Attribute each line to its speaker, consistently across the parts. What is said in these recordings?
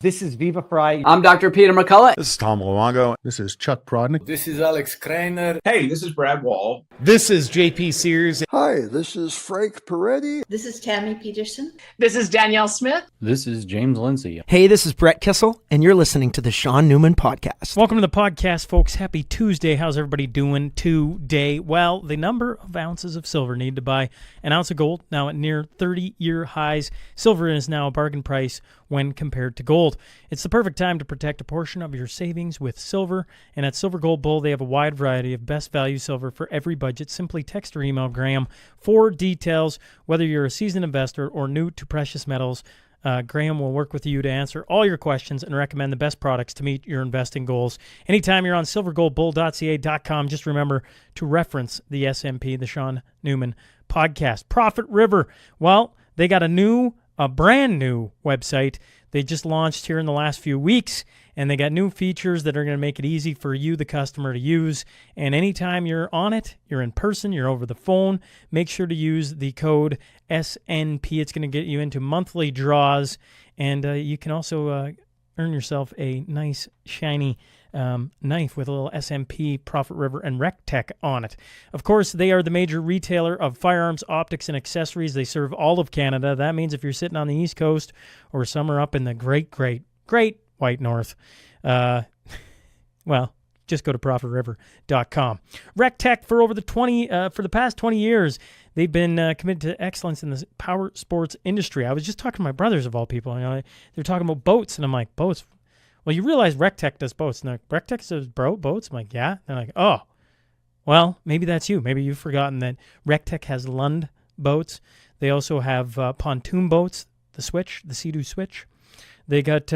Speaker 1: This is Viva Fry.
Speaker 2: I'm Dr. Peter McCullough.
Speaker 3: This is Tom Luongo.
Speaker 4: This is Chuck Prodnick.
Speaker 5: This is Alex Kreiner.
Speaker 6: Hey, this is Brad Wall.
Speaker 7: This is JP Sears.
Speaker 8: Hi, this is Frank Peretti.
Speaker 9: This is Tammy Peterson.
Speaker 10: This is Danielle Smith.
Speaker 11: This is James Lindsay.
Speaker 12: Hey, this is Brett Kissel, and you're listening to the Shaun Newman Podcast.
Speaker 13: Welcome to the podcast, folks. Happy Tuesday. How's everybody doing today? Well, the number of ounces of silver needed to buy an ounce of gold now at near 30-year highs. Silver is now a bargain price when compared to gold. It's the perfect time to protect a portion of your savings with silver, and at Silver Gold Bull, they have a wide variety of best value silver for every budget. Simply text or email Grahame for details. Whether you're a seasoned investor or new to precious metals, Grahame will work with you to answer all your questions and recommend the best products to meet your investing goals. Anytime you're on silvergoldbull.ca.com, just remember to reference the SMP, the Shaun Newman Podcast. Profit River, well, they got a brand new website they just launched here in the last few weeks, and they got new features that are going to make it easy for you, the customer, to use. And anytime you're on it, you're in person, you're over the phone, make sure to use the code SNP. It's going to get you into monthly draws, and you can also earn yourself a nice, shiny knife with a little SMP, Profit River, and RecTech on it. Of course, they are the major retailer of firearms, optics, and accessories. They serve all of Canada. That means if you're sitting on the East Coast or somewhere up in the great white north, well, just go to profitriver.com. RecTech, for the past 20 years, they've been committed to excellence in the power sports industry. I was just talking to my brothers, of all people. They're talking about boats, and I'm like, boats? Well, you realize RecTech does boats. And they're like, RecTech does boats? I'm like, yeah. They're like, oh, well, maybe that's you. Maybe you've forgotten that RecTech has Lund boats. They also have pontoon boats, the Sea-Doo Switch. They got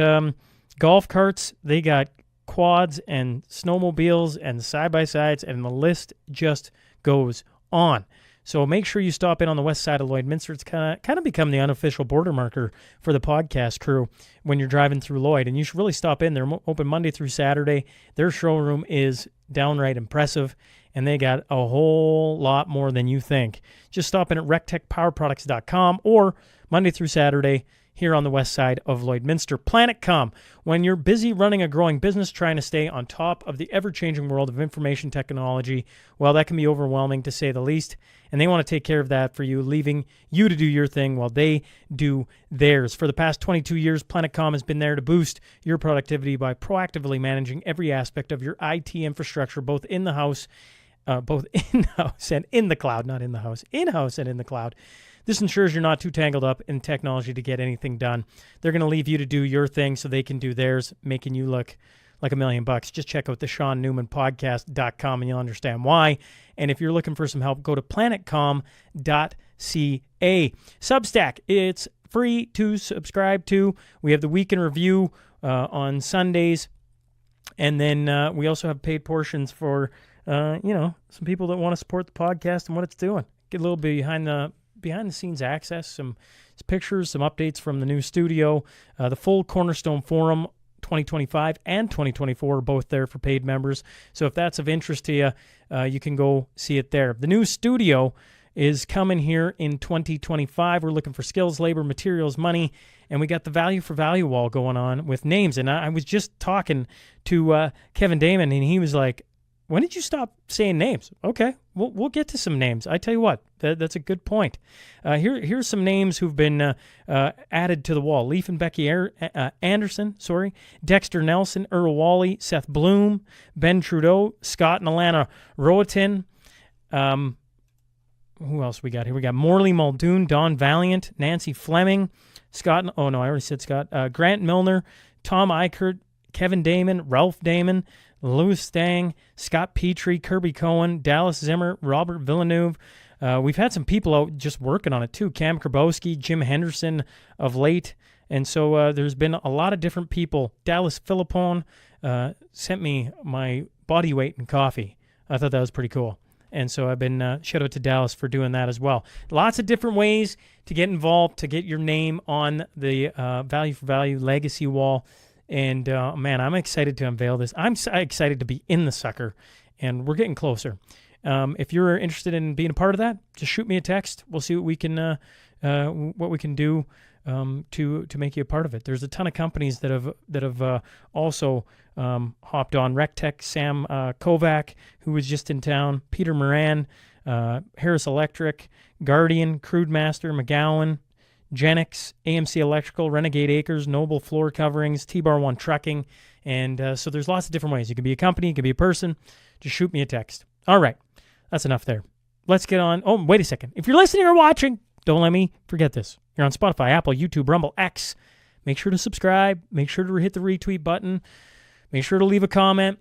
Speaker 13: golf carts. They got quads and snowmobiles and side-by-sides, and the list just goes on. So make sure you stop in on the west side of Lloydminster. It's kind of become the unofficial border marker for the podcast crew when you're driving through Lloyd, and you should really stop in. They're open Monday through Saturday. Their showroom is downright impressive, and they got a whole lot more than you think. Just stop in at rectechpowerproducts.com or Monday through Saturday here on the west side of Lloydminster. Planetcom, when you're busy running a growing business trying to stay on top of the ever-changing world of information technology, well, that can be overwhelming to say the least, and they want to take care of that for you, leaving you to do your thing while they do theirs. For the past 22 years, Planetcom has been there to boost your productivity by proactively managing every aspect of your IT infrastructure, both in-house and in the cloud, not in the house, in-house and in the cloud. This ensures you're not too tangled up in technology to get anything done. They're going to leave you to do your thing so they can do theirs, making you look like $1 million. Just check out the ShaunNewmanPodcast.com and you'll understand why. And if you're looking for some help, go to planetcom.ca. Substack, it's free to subscribe to. We have the Week in Review on Sundays. And then we also have paid portions for, some people that want to support the podcast and what it's doing. Get a little bit behind the scenes access, some pictures, some updates from the new studio. The full Cornerstone Forum 2025 and 2024 are both there for paid members. So if that's of interest to you, you can go see it there. The new studio is coming here in 2025. We're looking for skills, labor, materials, money, and we got the value for value wall going on with names. And I was just talking to Kevin Damon, and he was like, when did you stop saying names? Okay, we'll get to some names. I tell you what, that's a good point. Here's some names who've been added to the wall. Leaf and Becky Anderson, Dexter Nelson, Earl Wally, Seth Bloom, Ben Trudeau, Scott and Alana Roatin. Who else we got here? We got Morley Muldoon, Don Valiant, Nancy Fleming, Scott. Oh, no, I already said Scott. Grant Milner, Tom Eichert, Kevin Damon, Ralph Damon, Louis Stang, Scott Petrie, Kirby Cohen, Dallas Zimmer, Robert Villeneuve. We've had some people out just working on it too. Cam Krabowski, Jim Henderson of late. And so there's been a lot of different people. Dallas Philippone sent me my body weight in coffee. I thought that was pretty cool. And so I've been, shout out to Dallas for doing that as well. Lots of different ways to get involved, to get your name on the Value for Value Legacy Wall. And, man, I'm excited to unveil this. I'm excited to be in the sucker, and we're getting closer. If you're interested in being a part of that, just shoot me a text. We'll see what we can do to make you a part of it. There's a ton of companies that have also hopped on. RecTech, Sam Kovac, who was just in town, Peter Moran, Harris Electric, Guardian, Crude Master, McGowan, Genix, AMC Electrical, Renegade Acres, Noble Floor Coverings, T-Bar One Trucking, and so there's lots of different ways. You can be a company, you can be a person. Just shoot me a text. All right, that's enough there. Let's get on. Oh, wait a second. If you're listening or watching, don't let me forget this. You're on Spotify, Apple, YouTube, Rumble, X. Make sure to subscribe. Make sure to hit the retweet button. Make sure to leave a comment.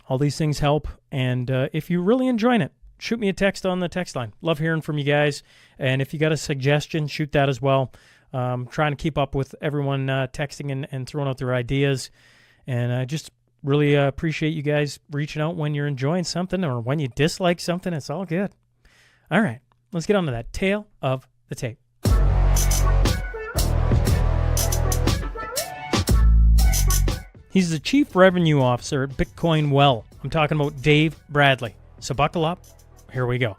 Speaker 13: All these things help. And if you're really enjoying it, shoot me a text on the text line. Love hearing from you guys. And if you got a suggestion, shoot that as well. Trying to keep up with everyone texting and throwing out their ideas. And I just really appreciate you guys reaching out when you're enjoying something or when you dislike something. It's all good. All right, let's get on to that tale of the tape. He's the Chief Revenue Officer at Bitcoin Well. I'm talking about Dave Bradley. So buckle up. Here we go.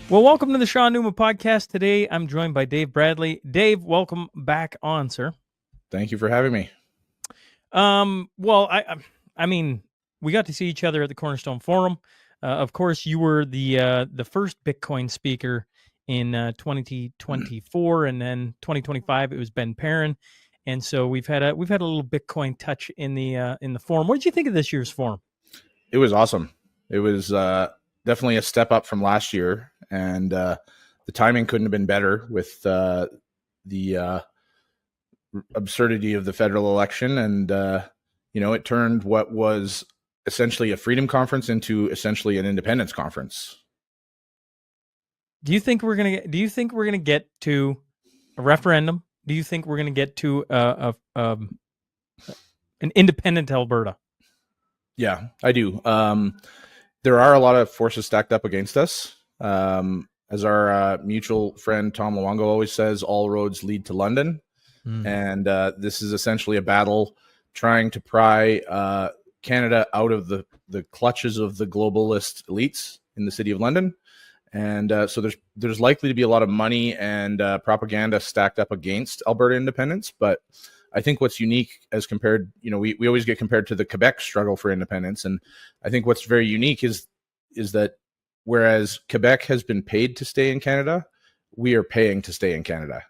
Speaker 13: Well, welcome to the Shaun Newman podcast. Today, I'm joined by Dave Bradley. Dave, welcome back on, sir.
Speaker 1: Thank you for having me.
Speaker 13: Well, I mean, we got to see each other at the Cornerstone Forum. Of course, you were the first Bitcoin speaker in 2024, and then 2025 it was Ben Perrin, and so we've had a little Bitcoin touch in the forum. What did you think of this year's forum?
Speaker 1: It was awesome. It was definitely a step up from last year, and the timing couldn't have been better with the absurdity of the federal election, and it turned what was essentially a freedom conference into essentially an independence conference.
Speaker 13: Do you think we're gonna get to a referendum? Do you think we're gonna get to an independent Alberta?
Speaker 1: Yeah, I do. There are a lot of forces stacked up against us. As our mutual friend Tom Luongo always says, all roads lead to London. And this is essentially a battle trying to pry Canada out of the clutches of the globalist elites in the city of London. And so there's likely to be a lot of money and propaganda stacked up against Alberta independence. But I think what's unique as compared, we always get compared to the Quebec struggle for independence. And I think what's very unique is that whereas Quebec has been paid to stay in Canada, we are paying to stay in Canada.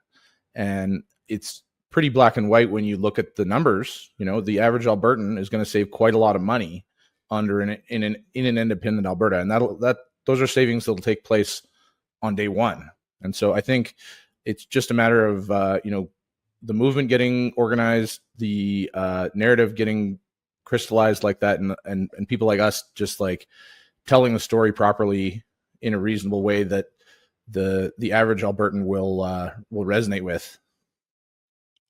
Speaker 1: And it's pretty black and white when you look at the numbers. The average Albertan is going to save quite a lot of money in an independent Alberta. And those are savings that will take place on day one. And so I think it's just a matter of, the movement getting organized, the narrative getting crystallized like that, and people like us just like telling the story properly in a reasonable way that the average Albertan will resonate with.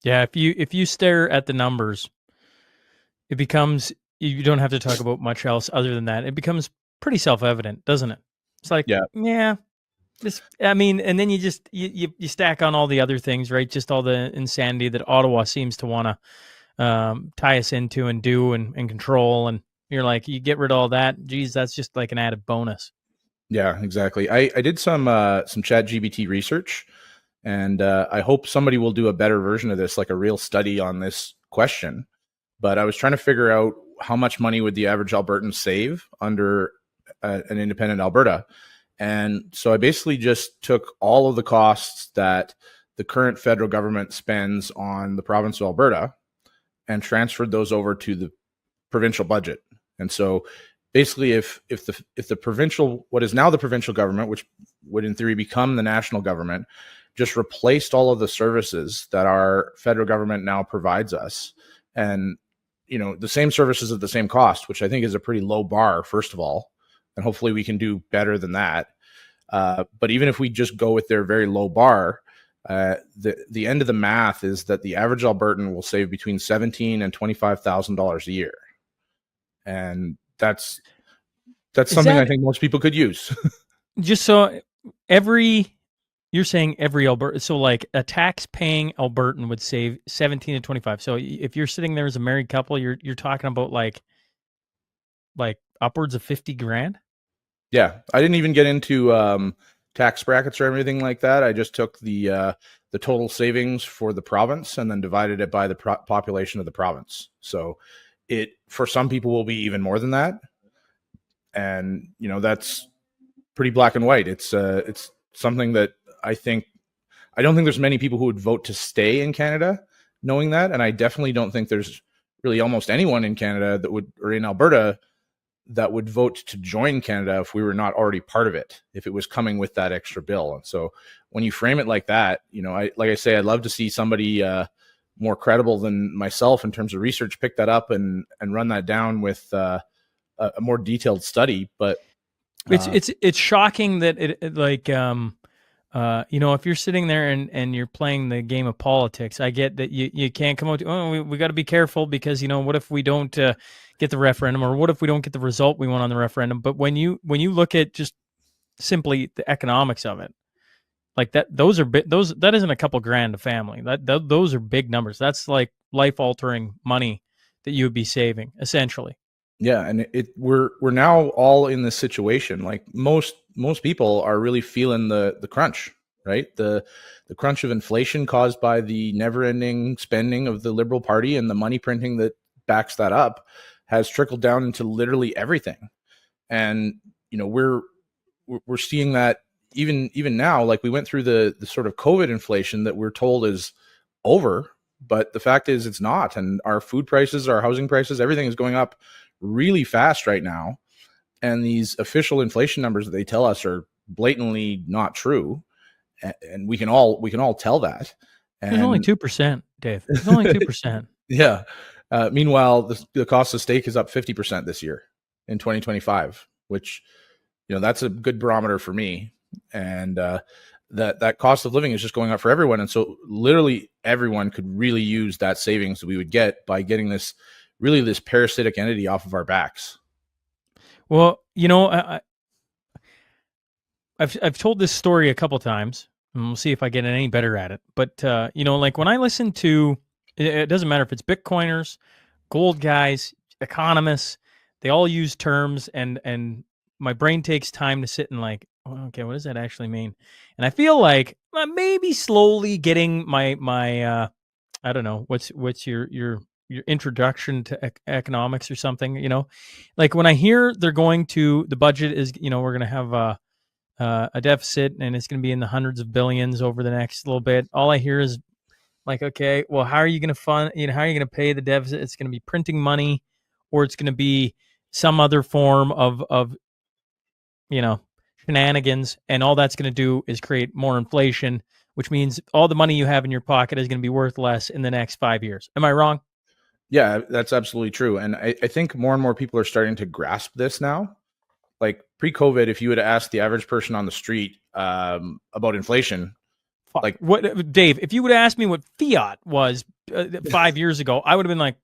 Speaker 13: Yeah, if you stare at the numbers, it becomes, you don't have to talk about much else other than that. It becomes pretty self-evident, doesn't it? It's like, yeah. And then you stack on all the other things, right? Just all the insanity that Ottawa seems to want to tie us into and do and control. And you're like, you get rid of all that. Geez, that's just like an added bonus.
Speaker 1: Yeah, exactly. I did some ChatGPT research, and I hope somebody will do a better version of this, like a real study on this question. But I was trying to figure out how much money would the average Albertan save under an independent Alberta. And so I basically just took all of the costs that the current federal government spends on the province of Alberta and transferred those over to the provincial budget. And so basically if the provincial, what is now the provincial government, which would in theory become the national government, just replaced all of the services that our federal government now provides us, and the same services at the same cost, which I think is a pretty low bar, first of all. And hopefully we can do better than that. But even if we just go with their very low bar, the end of the math is that the average Albertan will save between $17,000 and $25,000 a year, and that's something I think most people could use.
Speaker 13: Just so you're saying every Alberta, so like a tax-paying Albertan would save 17 to 25. So if you're sitting there as a married couple, you're talking about like like upwards of 50 grand.
Speaker 1: Yeah, I didn't even get into tax brackets or anything like that. I just took the total savings for the province and then divided it by the population of the province. So it, for some people, will be even more than that, and that's pretty black and white. It's something that I don't think there's many people who would vote to stay in Canada knowing that, and I definitely don't think there's really almost anyone in Canada that would, or in Alberta, that would vote to join Canada if we were not already part of it, if it was coming with that extra bill. And so when you frame it like that, like I say, I'd love to see somebody more credible than myself in terms of research pick that up and run that down with a more detailed study. But
Speaker 13: it's shocking that it like if you're sitting there and you're playing the game of politics, I get that you can't come out to, we got to be careful because what if we don't get the referendum, or what if we don't get the result we want on the referendum? But when you look at just simply the economics of it, like that, that isn't a couple grand a family. Those are big numbers. That's like life altering money that you would be saving essentially.
Speaker 1: Yeah, and we're now all in this situation. Like most people are really feeling the crunch, right? The crunch of inflation caused by the never-ending spending of the Liberal Party and the money printing that backs that up has trickled down into literally everything. And we're seeing that even now. Like we went through the sort of COVID inflation that we're told is over, but the fact is it's not. And our food prices, our housing prices, everything is going up really fast right now, and these official inflation numbers that they tell us are blatantly not true, and we can all tell that. And
Speaker 13: it's only 2%, Dave. It's only 2%.
Speaker 1: Yeah. Meanwhile, the cost of steak is up 50% this year in 2025, which that's a good barometer for me. And that cost of living is just going up for everyone, and so literally everyone could really use that savings that we would get by getting this parasitic entity off of our backs.
Speaker 13: Well, I've told this story a couple times, and we'll see if I get any better at it. But like when I listen to, it doesn't matter if it's Bitcoiners, gold guys, economists, they all use terms, and my brain takes time to sit and like, okay, what does that actually mean? And I feel like maybe slowly getting my I don't know, what's your introduction to economics or something, like when I hear they're going to, the budget is, we're going to have a deficit and it's going to be in the hundreds of billions over the next little bit. All I hear is like, okay, well, how are you going to fund, how are you going to pay the deficit? It's going to be printing money, or it's going to be some other form of shenanigans. And all that's going to do is create more inflation, which means all the money you have in your pocket is going to be worth less in the next 5 years. Am I wrong?
Speaker 1: Yeah, that's absolutely true. And I think more and more people are starting to grasp this now. Like pre-COVID, if you would ask the average person on the street about inflation, like
Speaker 13: what, Dave, if you would ask me what fiat was 5 years ago, I would have been like,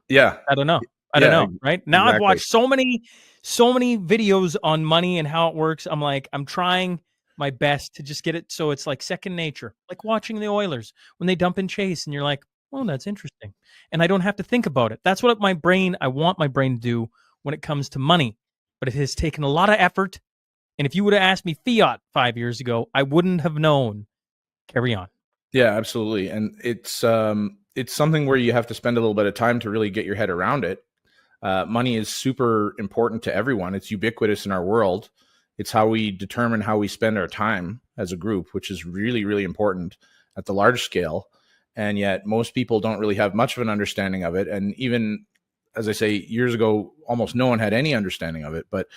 Speaker 1: yeah,
Speaker 13: I don't know. I don't know. Right now, exactly. I've watched so many videos on money and how it works. I'm like, I'm trying my best to just get it so it's like second nature, like watching the Oilers when they dump in Chase, and you're like, oh, that's interesting. And I don't have to think about it. That's what I want my brain to do when it comes to money. But it has taken a lot of effort. And if you would have asked me fiat 5 years ago, I wouldn't have known. Carry on.
Speaker 1: Yeah, absolutely. And it's something where you have to spend a little bit of time to really get your head around it. Money is super important to everyone. It's ubiquitous in our world. It's how we determine how we spend our time as a group, which is really, really important at the large scale. And yet most people don't really have much of an understanding of it. And even, as I say, years ago, almost no one had any understanding of it. But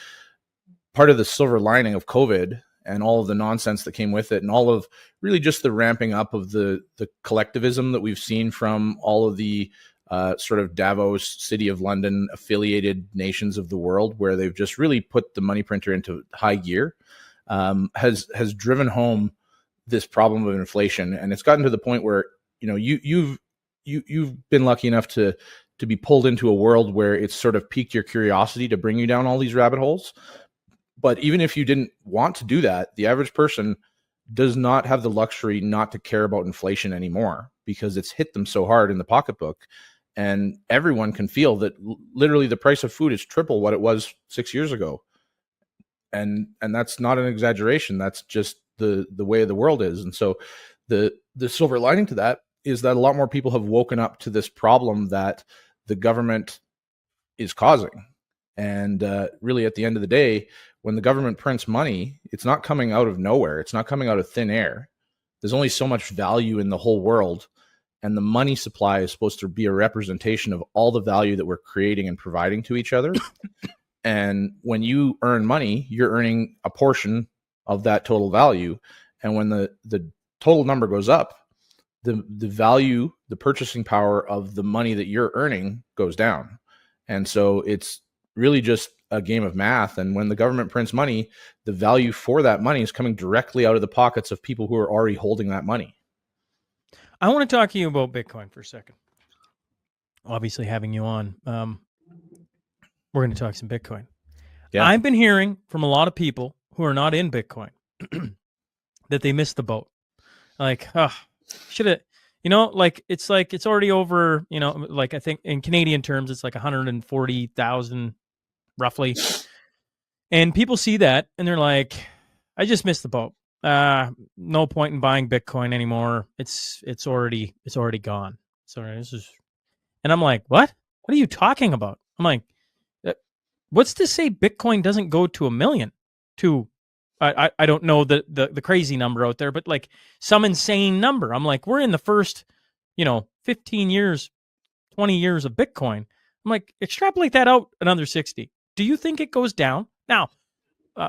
Speaker 1: part of the silver lining of COVID and all of the nonsense that came with it, and all of really just the ramping up of the collectivism that we've seen from all of the sort of Davos, City of London affiliated nations of the world, where they've just really put the money printer into high gear, has driven home this problem of inflation. And it's gotten to the point where, you've been lucky enough to be pulled into a world where it's sort of piqued your curiosity to bring you down all these rabbit holes. But even if you didn't want to do that, the average person does not have the luxury not to care about inflation anymore, because it's hit them so hard in the pocketbook. And everyone can feel that literally the price of food is triple what it was 6 years ago. And that's not an exaggeration. That's just the way the world is. And so the silver lining to that is that a lot more people have woken up to this problem that the government is causing. And really, at the end of the day, when the government prints money, it's not coming out of nowhere. It's not coming out of thin air. There's only so much value in the whole world. And the money supply is supposed to be a representation of all the value that we're creating and providing to each other. And when you earn money, you're earning a portion of that total value. And when the total number goes up, the value, the purchasing power of the money that you're earning goes down. And so it's really just a game of math. And when the government prints money, the value for that money is coming directly out of the pockets of people who are already holding that money.
Speaker 13: I want to talk to you about Bitcoin for a second. Obviously, having you on, we're going to talk some Bitcoin. Yeah. I've been hearing from a lot of people who are not in Bitcoin that they missed the boat. Like, should have, it's already over, like I think in Canadian terms, it's like 140,000 roughly. And people see that and they're like, I just missed the boat. No point in buying Bitcoin anymore. It's already gone. Sorry, and I'm like, what are you talking about? I'm like, what's to say Bitcoin doesn't go to 1 million? I don't know the crazy number out there, but like some insane number. I'm like, we're in the first, 15 years, 20 years of Bitcoin. I'm like, extrapolate that out another 60. Do you think it goes down? Now,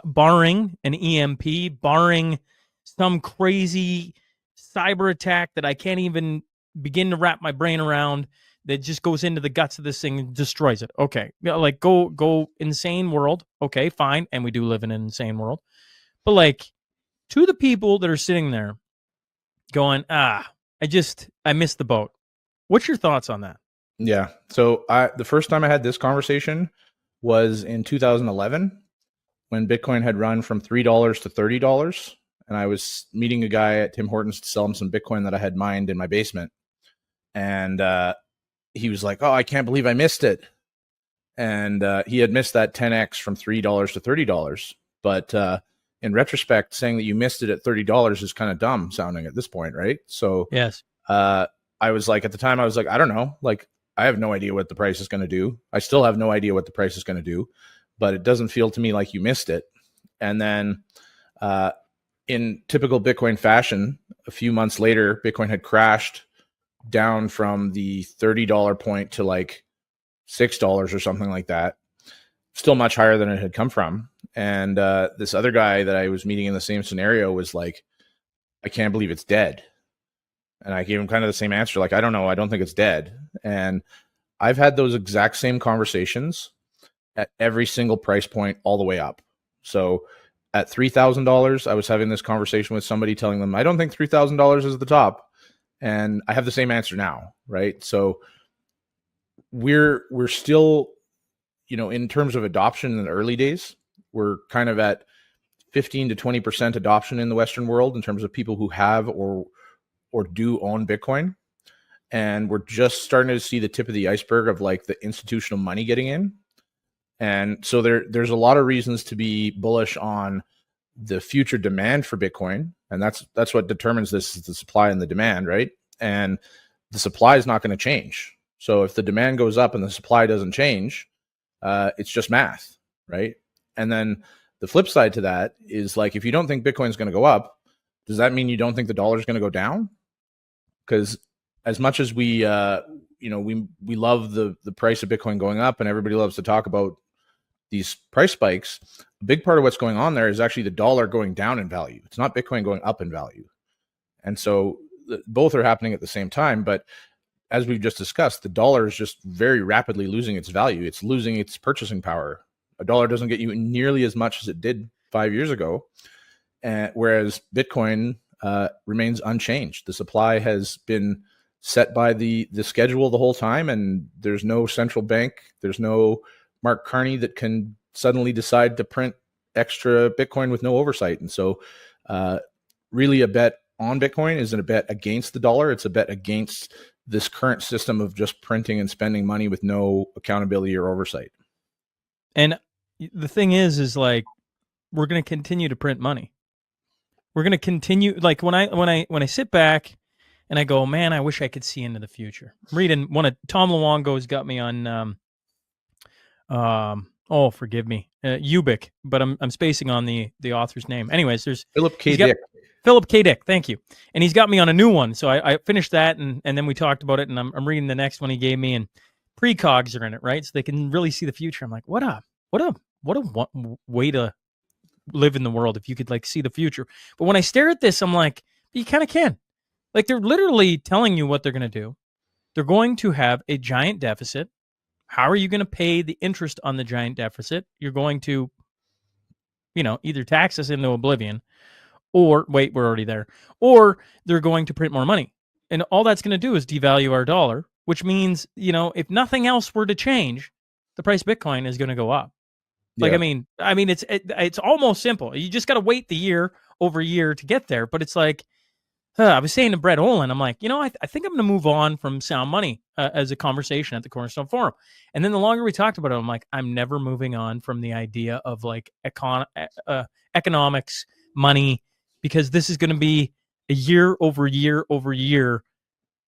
Speaker 13: barring an EMP, barring some crazy cyber attack that I can't even begin to wrap my brain around, that just goes into the guts of this thing and destroys it. Okay. Like go insane world. Okay, fine. And we do live in an insane world. But like to the people that are sitting there going, I missed the boat. What's your thoughts on that?
Speaker 1: Yeah. So the first time I had this conversation was in 2011 when Bitcoin had run from $3 to $30. And I was meeting a guy at Tim Hortons to sell him some Bitcoin that I had mined in my basement. And he was like, oh, I can't believe I missed it. And he had missed that 10x from $3 to $30. But in retrospect, saying that you missed it at $30 is kind of dumb sounding at this point, right? So
Speaker 13: yes,
Speaker 1: I was like, at the time, I was like, I don't know. Like, I have no idea what the price is going to do. I still have no idea what the price is going to do, but it doesn't feel to me like you missed it. And then in typical Bitcoin fashion, a few months later, Bitcoin had crashed down from the $30 point to like $6 or something like that. Still much higher than it had come from. And this other guy that I was meeting in the same scenario was like, I can't believe it's dead. And I gave him kind of the same answer. Like, I don't know. I don't think it's dead. And I've had those exact same conversations at every single price point all the way up. So at $3,000, I was having this conversation with somebody telling them, I don't think $3,000 is the top. And I have the same answer now, right? So we're still, in terms of adoption in the early days, we're kind of at 15 to 20% adoption in the Western world in terms of people who have or do own Bitcoin. And we're just starting to see the tip of the iceberg of like the institutional money getting in. And so there's a lot of reasons to be bullish on the future demand for Bitcoin. And that's what determines this, is the supply and the demand, right? And the supply is not going to change. So if the demand goes up and the supply doesn't change, it's just math, right? And then the flip side to that is like, if you don't think Bitcoin is going to go up, does that mean you don't think the dollar is going to go down? Because as much as we love the price of Bitcoin going up, and everybody loves to talk about these price spikes, a big part of what's going on there is actually the dollar going down in value. It's not Bitcoin going up in value. And so both are happening at the same time. But as we've just discussed, the dollar is just very rapidly losing its value. It's losing its purchasing power. A dollar doesn't get you nearly as much as it did 5 years ago. Whereas Bitcoin remains unchanged. The supply has been set by the schedule the whole time, and there's no central bank. There's no Mark Carney that can suddenly decide to print extra Bitcoin with no oversight. And so really a bet on Bitcoin isn't a bet against the dollar. It's a bet against this current system of just printing and spending money with no accountability or oversight.
Speaker 13: And the thing is like, we're going to continue to print money. We're going to continue. Like when I sit back and I go, man, I wish I could see into the future. I'm reading one of Tom Luongo's got me on, oh, forgive me, Ubik, but I'm spacing on the author's name. Anyways, there's
Speaker 1: Philip K. Dick.
Speaker 13: Philip K. Dick, thank you. And he's got me on a new one. So I finished that, and then we talked about it, and I'm reading the next one he gave me, and precogs are in it, right? So they can really see the future. I'm like, what a way to live in the world if you could like see the future. But when I stare at this, I'm like, you kind of can. Like, they're literally telling you what they're going to do. They're going to have a giant deficit. How are you going to pay the interest on the giant deficit? You're going to, either tax us into oblivion, or wait, we're already there, or they're going to print more money. And all that's going to do is devalue our dollar, which means, if nothing else were to change, the price of Bitcoin is going to go up. Like, yeah. I mean, it's almost simple. You just got to wait the year over year to get there. But it's like, I was saying to Brett Olin, I'm like, I think I'm going to move on from sound money as a conversation at the Cornerstone Forum. And then the longer we talked about it, I'm like, I'm never moving on from the idea of like economics, money, because this is going to be a year over year over year.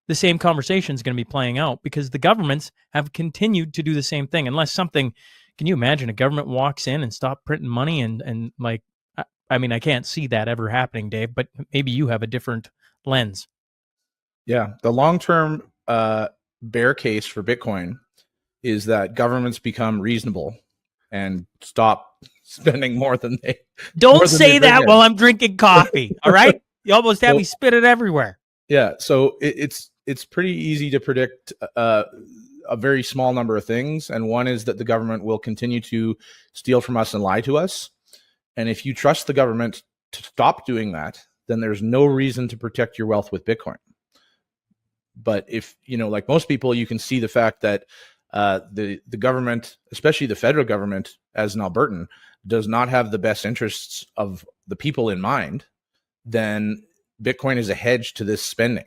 Speaker 13: The same conversation is going to be playing out because the governments have continued to do the same thing. Unless something, can you imagine a government walks in and stop printing money and like, I can't see that ever happening, Dave, but maybe you have a different lens.
Speaker 1: Yeah. The long-term bear case for Bitcoin is that governments become reasonable and stop spending more than they
Speaker 13: don't say that while I'm drinking coffee. All right. You almost have me spit it everywhere.
Speaker 1: Yeah. So it's pretty easy to predict a very small number of things. And one is that the government will continue to steal from us and lie to us. And if you trust the government to stop doing that, then there's no reason to protect your wealth with Bitcoin. But if, like most people, you can see the fact that the government, especially the federal government as an Albertan, does not have the best interests of the people in mind, then Bitcoin is a hedge to this spending.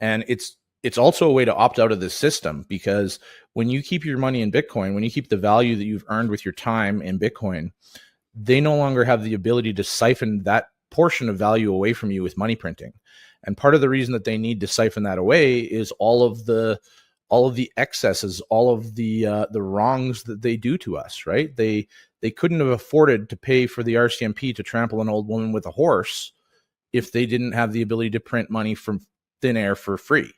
Speaker 1: And it's also a way to opt out of this system, because when you keep your money in Bitcoin, when you keep the value that you've earned with your time in Bitcoin, they no longer have the ability to siphon that portion of value away from you with money printing. And part of the reason that they need to siphon that away is all of the excesses, all of the wrongs that they do to us, right? They couldn't have afforded to pay for the RCMP to trample an old woman with a horse if they didn't have the ability to print money from thin air for free.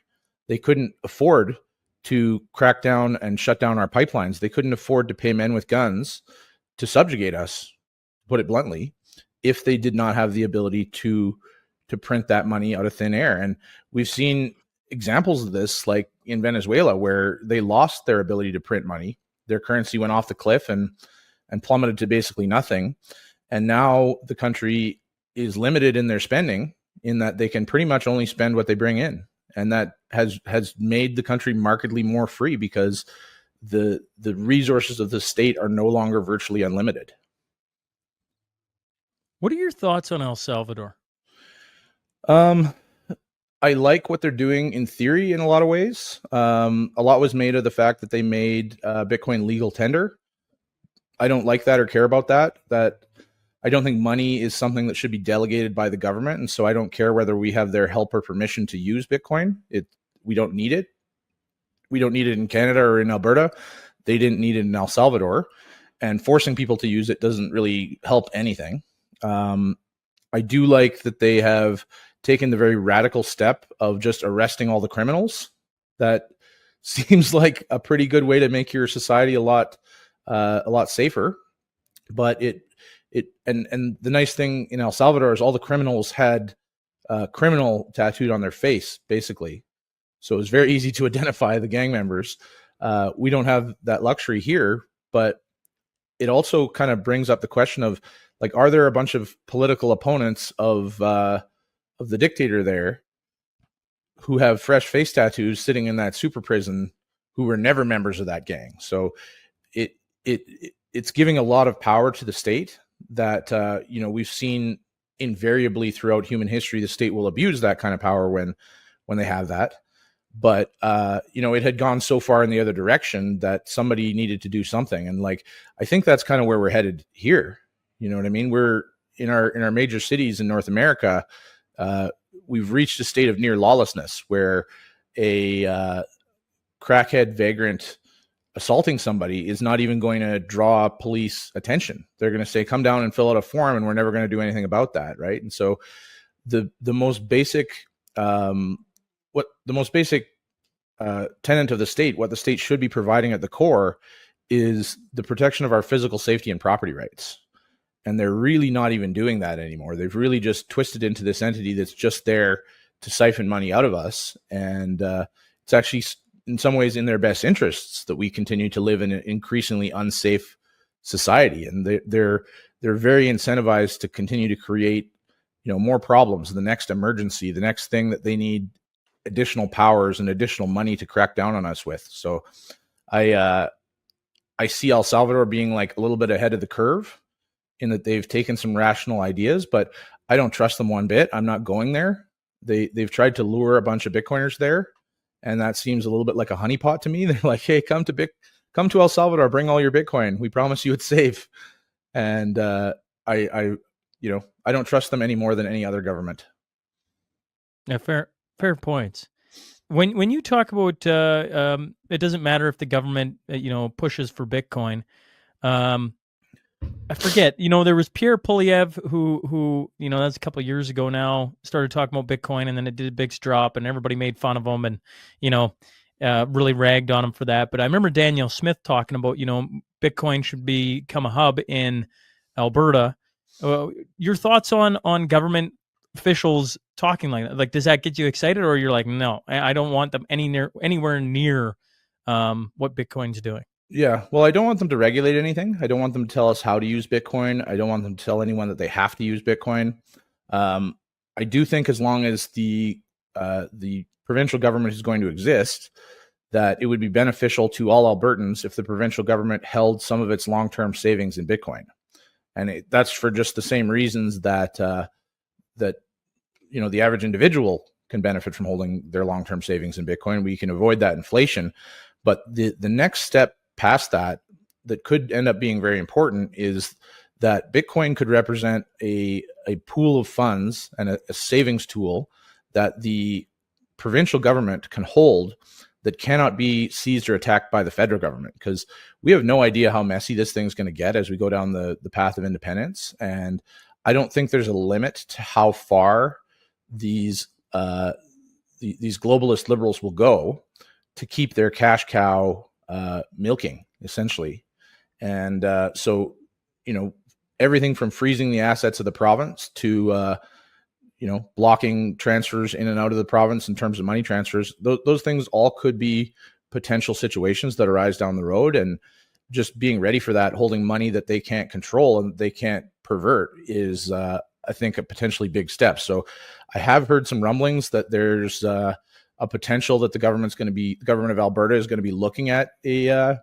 Speaker 1: They couldn't afford to crack down and shut down our pipelines. They couldn't afford to pay men with guns to subjugate us, put it bluntly, if they did not have the ability to print that money out of thin air. And we've seen examples of this, like in Venezuela, where they lost their ability to print money. Their currency went off the cliff and plummeted to basically nothing. And now the country is limited in their spending, in that they can pretty much only spend what they bring in. And that has made the country markedly more free, because the resources of the state are no longer virtually unlimited.
Speaker 13: What are your thoughts on El Salvador?
Speaker 1: I like what they're doing in theory in a lot of ways. A lot was made of the fact that they made Bitcoin legal tender. I don't like that or care about that. That I don't think money is something that should be delegated by the government. And so I don't care whether we have their help or permission to use Bitcoin. We don't need it. We don't need it in Canada or in Alberta. They didn't need it in El Salvador. And forcing people to use it doesn't really help anything. I do like that they have taken the very radical step of just arresting all the criminals. That seems like a pretty good way to make your society a lot safer. But and the nice thing in El Salvador is all the criminals had criminal tattooed on their face, basically. So it was very easy to identify the gang members. We don't have that luxury here, but it also kind of brings up the question of, like, are there a bunch of political opponents of the dictator there who have fresh face tattoos sitting in that super prison who were never members of that gang? So it's giving a lot of power to the state that we've seen invariably throughout human history. The state will abuse that kind of power when they have that. but it had gone so far in the other direction that somebody needed to do something. And like, I think that's kind of where we're headed here. You know what I mean? We're in our major cities in North America. We've reached a state of near lawlessness where a crackhead vagrant assaulting somebody is not even going to draw police attention. They're going to say, come down and fill out a form, and we're never going to do anything about that. Right. And so the most basic tenet of the state, what the state should be providing at the core, is the protection of our physical safety and property rights. And they're really not even doing that anymore. They've really just twisted into this entity that's just there to siphon money out of us. And it's actually in some ways in their best interests that we continue to live in an increasingly unsafe society. And they're very incentivized to continue to create, more problems, the next emergency, the next thing that they need additional powers and additional money to crack down on us with. So I see El Salvador being like a little bit ahead of the curve in that they've taken some rational ideas, but I don't trust them one bit. I'm not going there. They've tried to lure a bunch of Bitcoiners there, and that seems a little bit like a honeypot to me. They're like, hey, come to El Salvador, bring all your Bitcoin. We promise you it's safe. And I don't trust them any more than any other government.
Speaker 13: Yeah, fair points. When you talk about it doesn't matter if the government pushes for Bitcoin. I forget. There was Pierre Polyev who that's a couple of years ago now, started talking about Bitcoin, and then it did a big drop, and everybody made fun of him and really ragged on him for that. But I remember Daniel Smith talking about Bitcoin should become a hub in Alberta. Your thoughts on government officials talking like that? Like, does that get you excited, or you're like, no, I don't want them anywhere near what Bitcoin's doing?
Speaker 1: Yeah, well, I don't want them to regulate anything. I don't want them to tell us how to use Bitcoin. I don't want them to tell anyone that they have to use Bitcoin. I do think as long as the provincial government is going to exist, that it would be beneficial to all Albertans if the provincial government held some of its long-term savings in Bitcoin. And that's for just the same reasons that the average individual can benefit from holding their long-term savings in Bitcoin. We can avoid that inflation. But the next step past that could end up being very important is that Bitcoin could represent a pool of funds and a savings tool that the provincial government can hold that cannot be seized or attacked by the federal government, because we have no idea how messy this thing's going to get as we go down the path of independence. And I don't think there's a limit to how far these globalist liberals will go to keep their cash cow milking, essentially. And so everything from freezing the assets of the province to blocking transfers in and out of the province in terms of money transfers, those things all could be potential situations that arise down the road. And just being ready for that, holding money that they can't control and they can't pervert, is I think a potentially big step. So I have heard some rumblings that there's a potential that the government of Alberta is going to be looking at a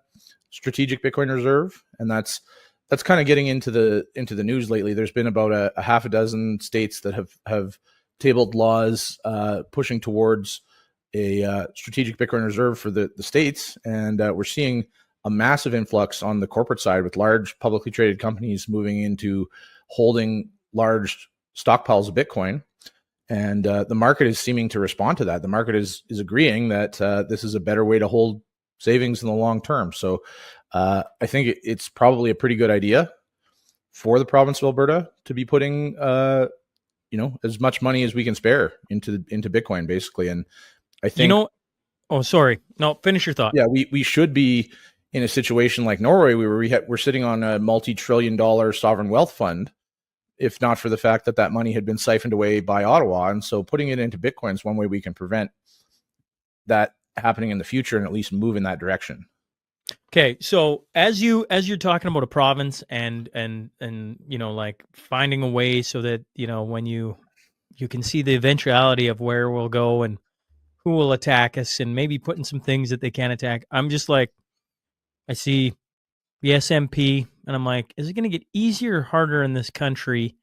Speaker 1: strategic Bitcoin reserve, and that's kind of getting into the news lately. There's been about a half a dozen states that have tabled laws pushing towards a strategic Bitcoin reserve for the states, and we're seeing a massive influx on the corporate side with large publicly traded companies moving into holding large stockpiles of Bitcoin. And the market is seeming to respond to that. The market is agreeing that this is a better way to hold savings in the long term. So I think it's probably a pretty good idea for the province of Alberta to be putting as much money as we can spare into Bitcoin, basically. And I think
Speaker 13: oh, sorry, no, finish your thought.
Speaker 1: Yeah, we should be in a situation like Norway where we're sitting on a multi-trillion-dollar sovereign wealth fund, if not for the fact that money had been siphoned away by Ottawa. And so putting it into Bitcoin is one way we can prevent that happening in the future and at least move in that direction.
Speaker 13: Okay, so as you're talking about a province and like finding a way so that when you can see the eventuality of where we'll go and who will attack us, and maybe putting some things that they can't attack, I'm just like, I see the SMP, and I'm like, is it going to get easier or harder in this country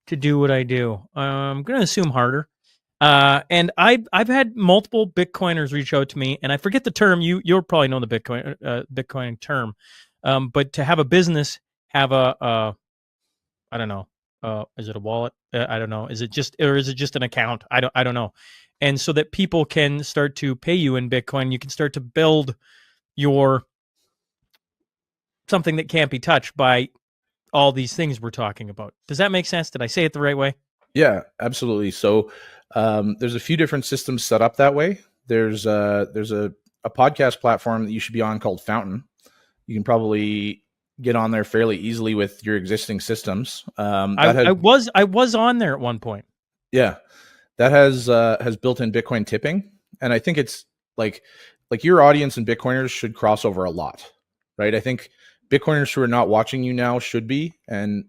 Speaker 13: to do what I do? I'm going to assume harder. And I've had multiple Bitcoiners reach out to me, and I forget the term. You'll probably know the Bitcoin term, but to have a business have a I don't know, is it a wallet? I don't know. Is it just an account? I don't know. And so that people can start to pay you in Bitcoin, you can start to build your something that can't be touched by all these things we're talking about. Does that make sense? Did I say it the right way?
Speaker 1: Yeah, absolutely. So there's a few different systems set up that way. There's a podcast platform that you should be on called Fountain. You can probably get on there fairly easily with your existing systems.
Speaker 13: I was on there at one point.
Speaker 1: Yeah, that has built-in Bitcoin tipping, and I think it's like your audience and Bitcoiners should cross over a lot, right? I think Bitcoiners who are not watching you now should be, and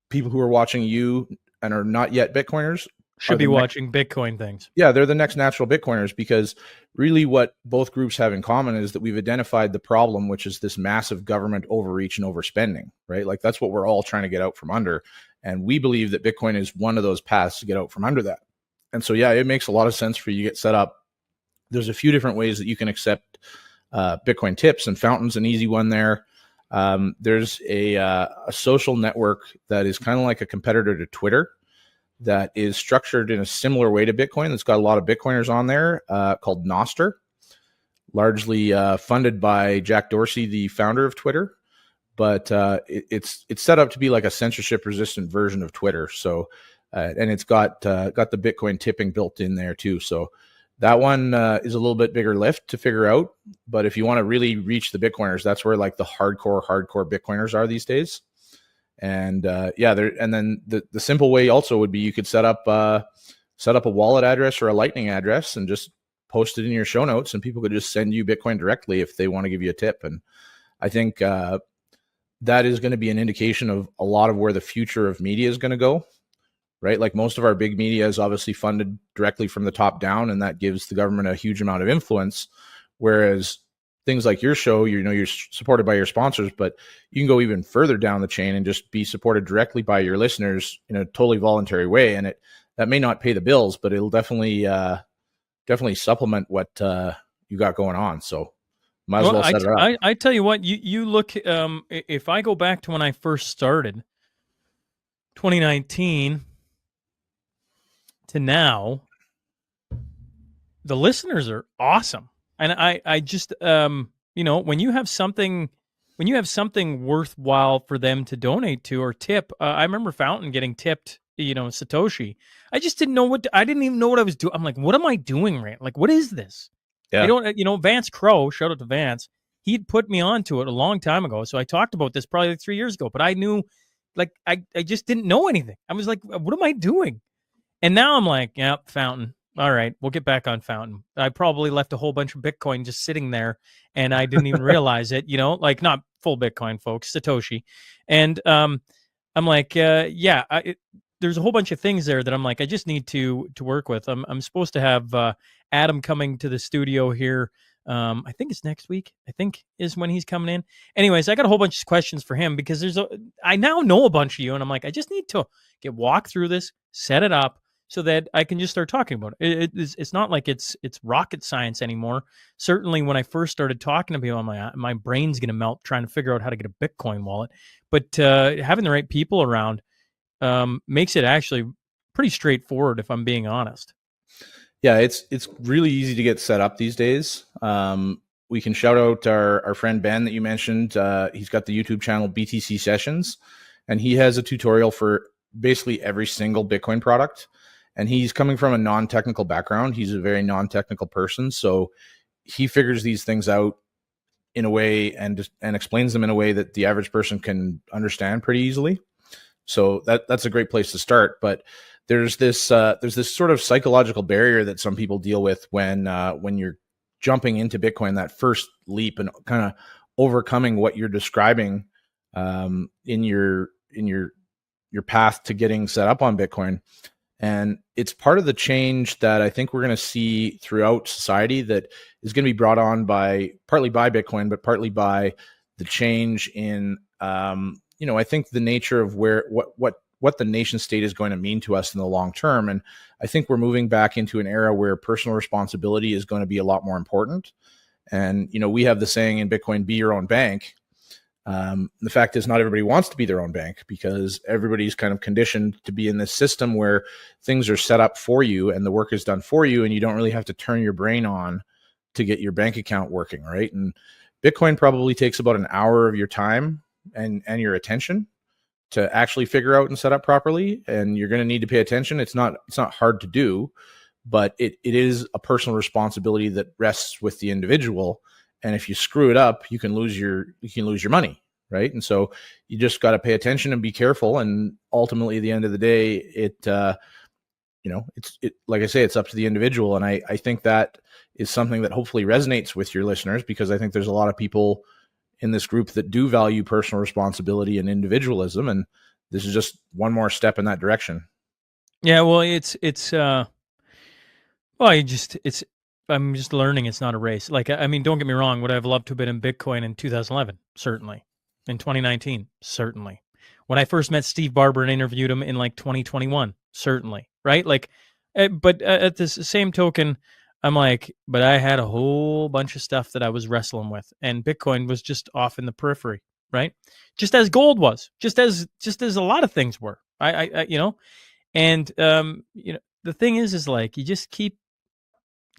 Speaker 1: people who are watching you and are not yet Bitcoiners
Speaker 13: should be watching Bitcoin things.
Speaker 1: Yeah, they're the next natural Bitcoiners, because really what both groups have in common is that we've identified the problem, which is this massive government overreach and overspending, right? Like that's what we're all trying to get out from under. And we believe that Bitcoin is one of those paths to get out from under that. And so, yeah, it makes a lot of sense for you to get set up. There's a few different ways that you can accept Bitcoin tips, and Fountain's an easy one there. There's a social network that is kind of like a competitor to Twitter that is structured in a similar way to Bitcoin. That's got a lot of Bitcoiners on there, called Nostr, largely funded by Jack Dorsey, the founder of Twitter. But it's set up to be like a censorship-resistant version of Twitter. So, and it's got the Bitcoin tipping built in there too. So that one is a little bit bigger lift to figure out. But if you want to really reach the Bitcoiners, that's where like the hardcore Bitcoiners are these days. And and then the simple way also would be you could set up a wallet address or a Lightning address and just post it in your show notes, and people could just send you Bitcoin directly if they want to give you a tip. And I think that is going to be an indication of a lot of where the future of media is going to go, right? Like most of our big media is obviously funded directly from the top down, and that gives the government a huge amount of influence. Whereas things like your show, you're supported by your sponsors, but you can go even further down the chain and just be supported directly by your listeners in a totally voluntary way. And that may not pay the bills, but it'll definitely supplement what you got going on. So might as well set it up.
Speaker 13: I tell you what, you look, if I go back to when I first started, 2019 to now, the listeners are awesome. And I just, when you have something worthwhile for them to donate to or tip, I remember Fountain getting tipped, Satoshi. I just didn't know I didn't even know what I was doing. I'm like, what am I doing, right? Like, what is this? Yeah. I don't, Vance Crow, shout out to Vance. He'd put me onto it a long time ago. So I talked about this probably like 3 years ago, but I knew, like, I just didn't know anything. I was like, what am I doing? And now I'm like, yeah, Fountain. All right, we'll get back on Fountain. I probably left a whole bunch of Bitcoin just sitting there, and I didn't even realize it, like not full Bitcoin, folks, Satoshi. And I'm like, there's a whole bunch of things there that I'm like, I just need to work with. I'm supposed to have Adam coming to the studio here. I think it's next week, I think is when he's coming in. Anyways, I got a whole bunch of questions for him because I now know a bunch of you, and I'm like, I just need to walk through this, set it up, so that I can just start talking about it. It's not like it's rocket science anymore. Certainly when I first started talking to people, my brain's going to melt trying to figure out how to get a Bitcoin wallet. But having the right people around makes it actually pretty straightforward, if I'm being honest.
Speaker 1: Yeah, it's really easy to get set up these days. We can shout out our friend Ben that you mentioned. He's got the YouTube channel BTC Sessions, and he has a tutorial for basically every single Bitcoin product. And he's coming from a non-technical background. He's a very non-technical person. So he figures these things out in a way and explains them in a way that the average person can understand pretty easily. So that's a great place to start. But there's this sort of psychological barrier that some people deal with when you're jumping into Bitcoin, that first leap, and kind of overcoming what you're describing in your path to getting set up on Bitcoin. And it's part of the change that I think we're going to see throughout society that is going to be brought on partly by Bitcoin, but partly by the change in, I think the nature of what what the nation state is going to mean to us in the long term. And I think we're moving back into an era where personal responsibility is going to be a lot more important. And, we have the saying in Bitcoin, be your own bank. The fact is not everybody wants to be their own bank because everybody's kind of conditioned to be in this system where things are set up for you and the work is done for you and you don't really have to turn your brain on to get your bank account working, right? And Bitcoin probably takes about an hour of your time and your attention to actually figure out and set up properly. And you're going to need to pay attention. It's not hard to do, but it is a personal responsibility that rests with the individual. And if you screw it up, you can lose your money, right? And so you just got to pay attention and be careful. And ultimately, at the end of the day, it's like I say, it's up to the individual. And I think that is something that hopefully resonates with your listeners, because I think there's a lot of people in this group that do value personal responsibility and individualism. And this is just one more step in that direction.
Speaker 13: Yeah, well, I'm just learning it's not a race. Like, I mean, don't get me wrong. Would I have loved to have been in Bitcoin in 2011? Certainly. In 2019? Certainly. When I first met Steve Barber and interviewed him in like 2021? Certainly. Right? Like, but at this same token, I'm like, but I had a whole bunch of stuff that I was wrestling with, and Bitcoin was just off in the periphery, right? Just as gold was, just as a lot of things were. And the thing is like you just keep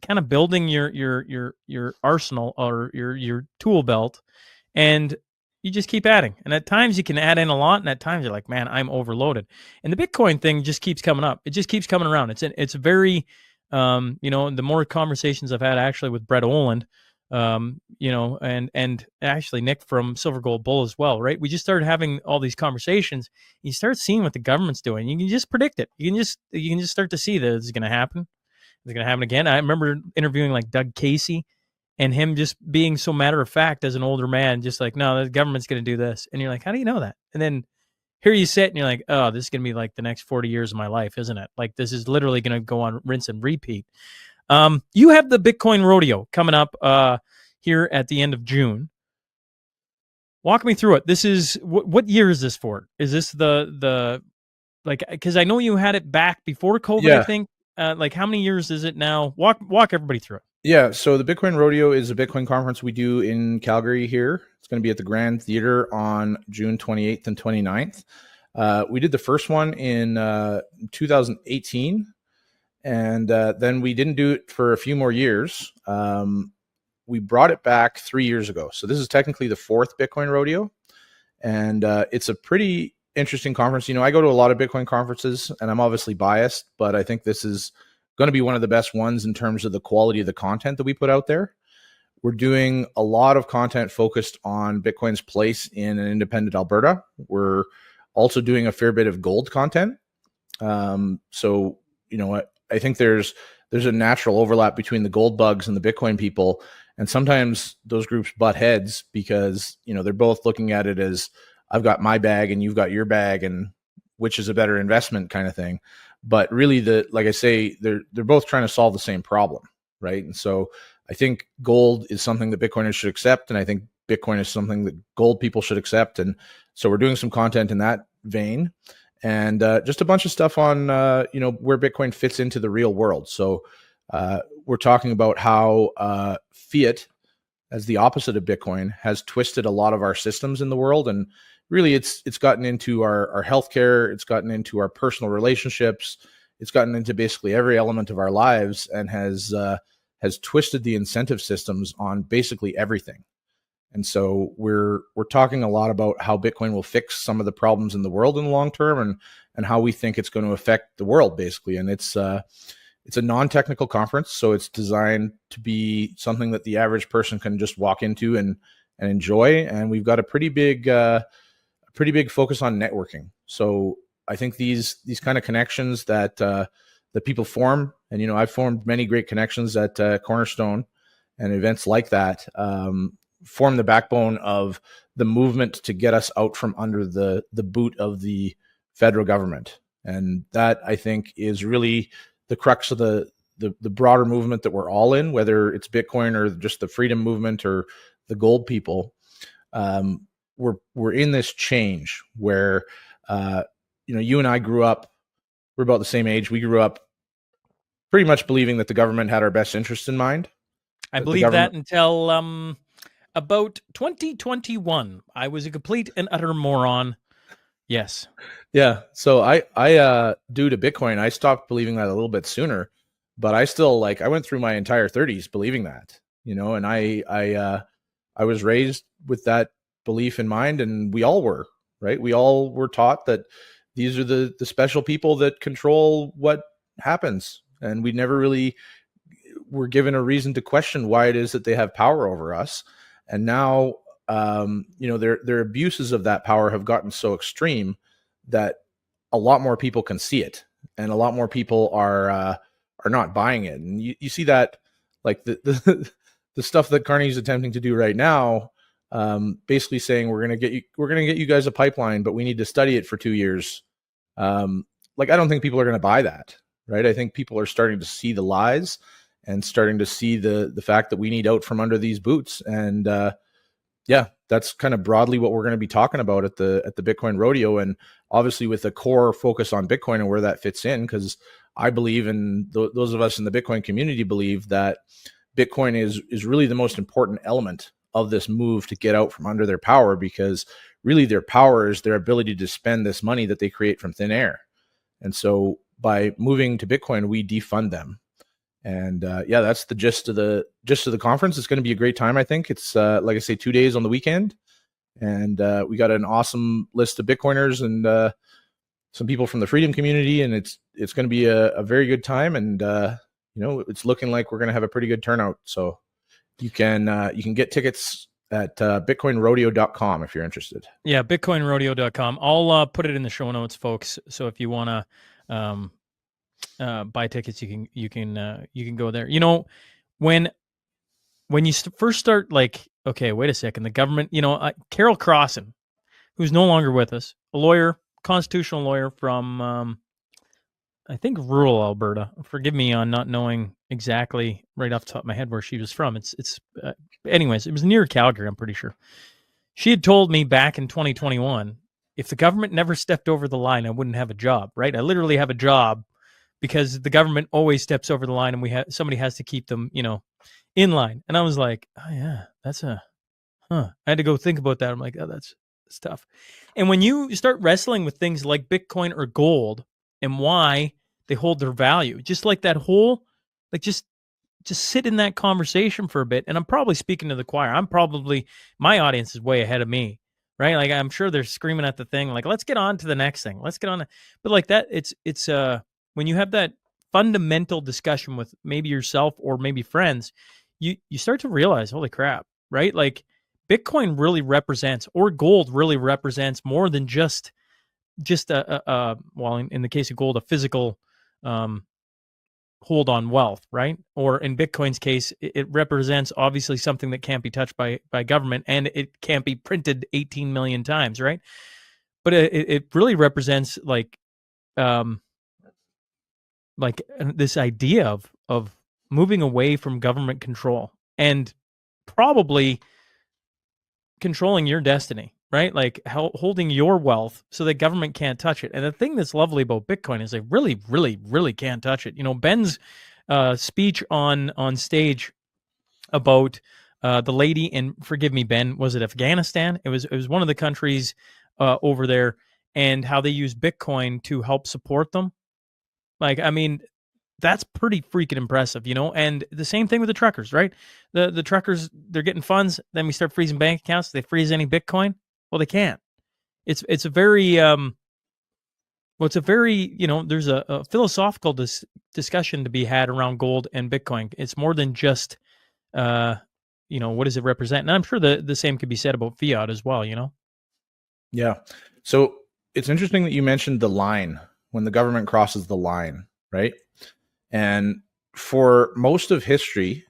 Speaker 13: kind of building your arsenal or your tool belt, and you just keep adding. And at times you can add in a lot, and at times you're like, man, I'm overloaded. And the Bitcoin thing just keeps coming up. It just keeps coming around. It's very the more conversations I've had actually with Brett Oland, and actually Nick from Silver Gold Bull as well, right? We just started having all these conversations. You start seeing what the government's doing. You can just predict it. You can just start to see that it's going to happen. It's going to happen again. I remember interviewing like Doug Casey and him just being so matter of fact as an older man, just like, no, the government's going to do this. And you're like, how do you know that? And then here you sit and you're like, oh, this is going to be like the next 40 years of my life, isn't it? Like, this is literally going to go on rinse and repeat. You have the Bitcoin Rodeo coming up here at the end of June. Walk me through it. This is, what year is this for? Is this the because I know you had it back before COVID, yeah. I think. Like, how many years is it now? Walk everybody through it.
Speaker 1: Yeah, so the Bitcoin Rodeo is a Bitcoin conference we do in Calgary here. It's going to be at the Grand Theater on June 28th and 29th. We did the first one in 2018, and then we didn't do it for a few more years. We brought it back 3 years ago. So this is technically the fourth Bitcoin Rodeo, and it's a pretty interesting conference. I go to a lot of Bitcoin conferences, and I'm obviously biased, but I think this is going to be one of the best ones in terms of the quality of the content that we put out there. We're doing a lot of content focused on Bitcoin's place in an independent Alberta. We're also doing a fair bit of gold content. So, I think there's a natural overlap between the gold bugs and the Bitcoin people. And sometimes those groups butt heads because, they're both looking at it as I've got my bag and you've got your bag and which is a better investment kind of thing. But really, like I say, they're both trying to solve the same problem, right? And so I think gold is something that Bitcoiners should accept, and I think Bitcoin is something that gold people should accept. And so we're doing some content in that vein, and just a bunch of stuff on where Bitcoin fits into the real world. So we're talking about how fiat, as the opposite of Bitcoin, has twisted a lot of our systems in the world, and really, it's gotten into our healthcare, it's gotten into our personal relationships, it's gotten into basically every element of our lives, and has twisted the incentive systems on basically everything. And so we're talking a lot about how Bitcoin will fix some of the problems in the world in the long term, and how we think it's going to affect the world basically. And it's a non-technical conference, so it's designed to be something that the average person can just walk into and enjoy. And we've got a pretty big focus on networking. So I think these kind of connections that people form, and I've formed many great connections at Cornerstone and events like that, form the backbone of the movement to get us out from under the boot of the federal government. And that, I think, is really the crux of the broader movement that we're all in, whether it's Bitcoin or just the freedom movement or the gold people. We're in this change where you and I grew up, we're about the same age. We grew up pretty much believing that the government had our best interests in mind.
Speaker 13: I
Speaker 1: The
Speaker 13: believe that
Speaker 1: government,
Speaker 13: until about 2021. I was a complete and utter moron. Yes.
Speaker 1: yeah. So due to Bitcoin, I stopped believing that a little bit sooner, but I still I went through my entire 30s believing that, and I was raised with that belief in mind, and we all were, right? We all were taught that these are the special people that control what happens, and we never really were given a reason to question why it is that they have power over us. And now, their abuses of that power have gotten so extreme that a lot more people can see it, and a lot more people are not buying it. And you see that, like the the stuff that Carney's attempting to do right now, basically saying we're gonna get you guys a pipeline, but we need to study it for 2 years. I don't think people are gonna buy that, right? I think people are starting to see the lies and starting to see the fact that we need out from under these boots. And that's kind of broadly what we're going to be talking about at the Bitcoin Rodeo, and obviously with a core focus on Bitcoin and where that fits in, because I believe, and those of us in the Bitcoin community believe, that Bitcoin is really the most important element of this move to get out from under their power, because really their power is their ability to spend this money that they create from thin air. And so by moving to Bitcoin, we defund them. And that's the gist of the conference. It's going to be a great time. I think it's like I say, 2 days on the weekend, and we got an awesome list of Bitcoiners and some people from the freedom community, and it's going to be a very good time. And it's looking like we're going to have a pretty good turnout. So you can get tickets at bitcoinrodeo.com if you're interested.
Speaker 13: Yeah, bitcoinrodeo.com. I'll put it in the show notes, folks. So if you want to buy tickets, you can go there. When you first start, okay, wait a second, the government, Carol Crossan, who's no longer with us, a lawyer, constitutional lawyer from I think rural Alberta. Forgive me on not knowing exactly right off the top of my head where she was from. Anyways, it was near Calgary, I'm pretty sure. She had told me back in 2021, if the government never stepped over the line, I wouldn't have a job, right? I literally have a job because the government always steps over the line, and somebody has to keep them, in line. And I was like, oh yeah, I had to go think about that. I'm like, oh, that's tough. And when you start wrestling with things like Bitcoin or gold and why they hold their value, just like that whole, just sit in that conversation for a bit. And I'm probably speaking to the choir. My audience is way ahead of me, right? I'm sure they're screaming at the thing, let's get on to the next thing. Let's get on. But that, it's when you have that fundamental discussion with maybe yourself or maybe friends, you start to realize, holy crap, right? Bitcoin really represents, or gold really represents, more than just in the case of gold, a physical hold on wealth, right? Or in Bitcoin's case, it represents obviously something that can't be touched by government, and it can't be printed 18 million times, right? But it really represents this idea of moving away from government control and probably controlling your destiny, right? Holding your wealth so that government can't touch it. And the thing that's lovely about Bitcoin is they really, really, really can't touch it. Ben's speech on stage about the lady, and forgive me, Ben, was it Afghanistan? It was one of the countries over there, and how they use Bitcoin to help support them. That's pretty freaking impressive, and the same thing with the truckers, right? The truckers, they're getting funds. Then we start freezing bank accounts. They freeze any Bitcoin. Well, they can't. It's a very, there's a philosophical discussion to be had around gold and Bitcoin. It's more than just, what does it represent? And I'm sure the same could be said about fiat as well,
Speaker 1: Yeah. So it's interesting that you mentioned the line, when the government crosses the line, right? And for most of history,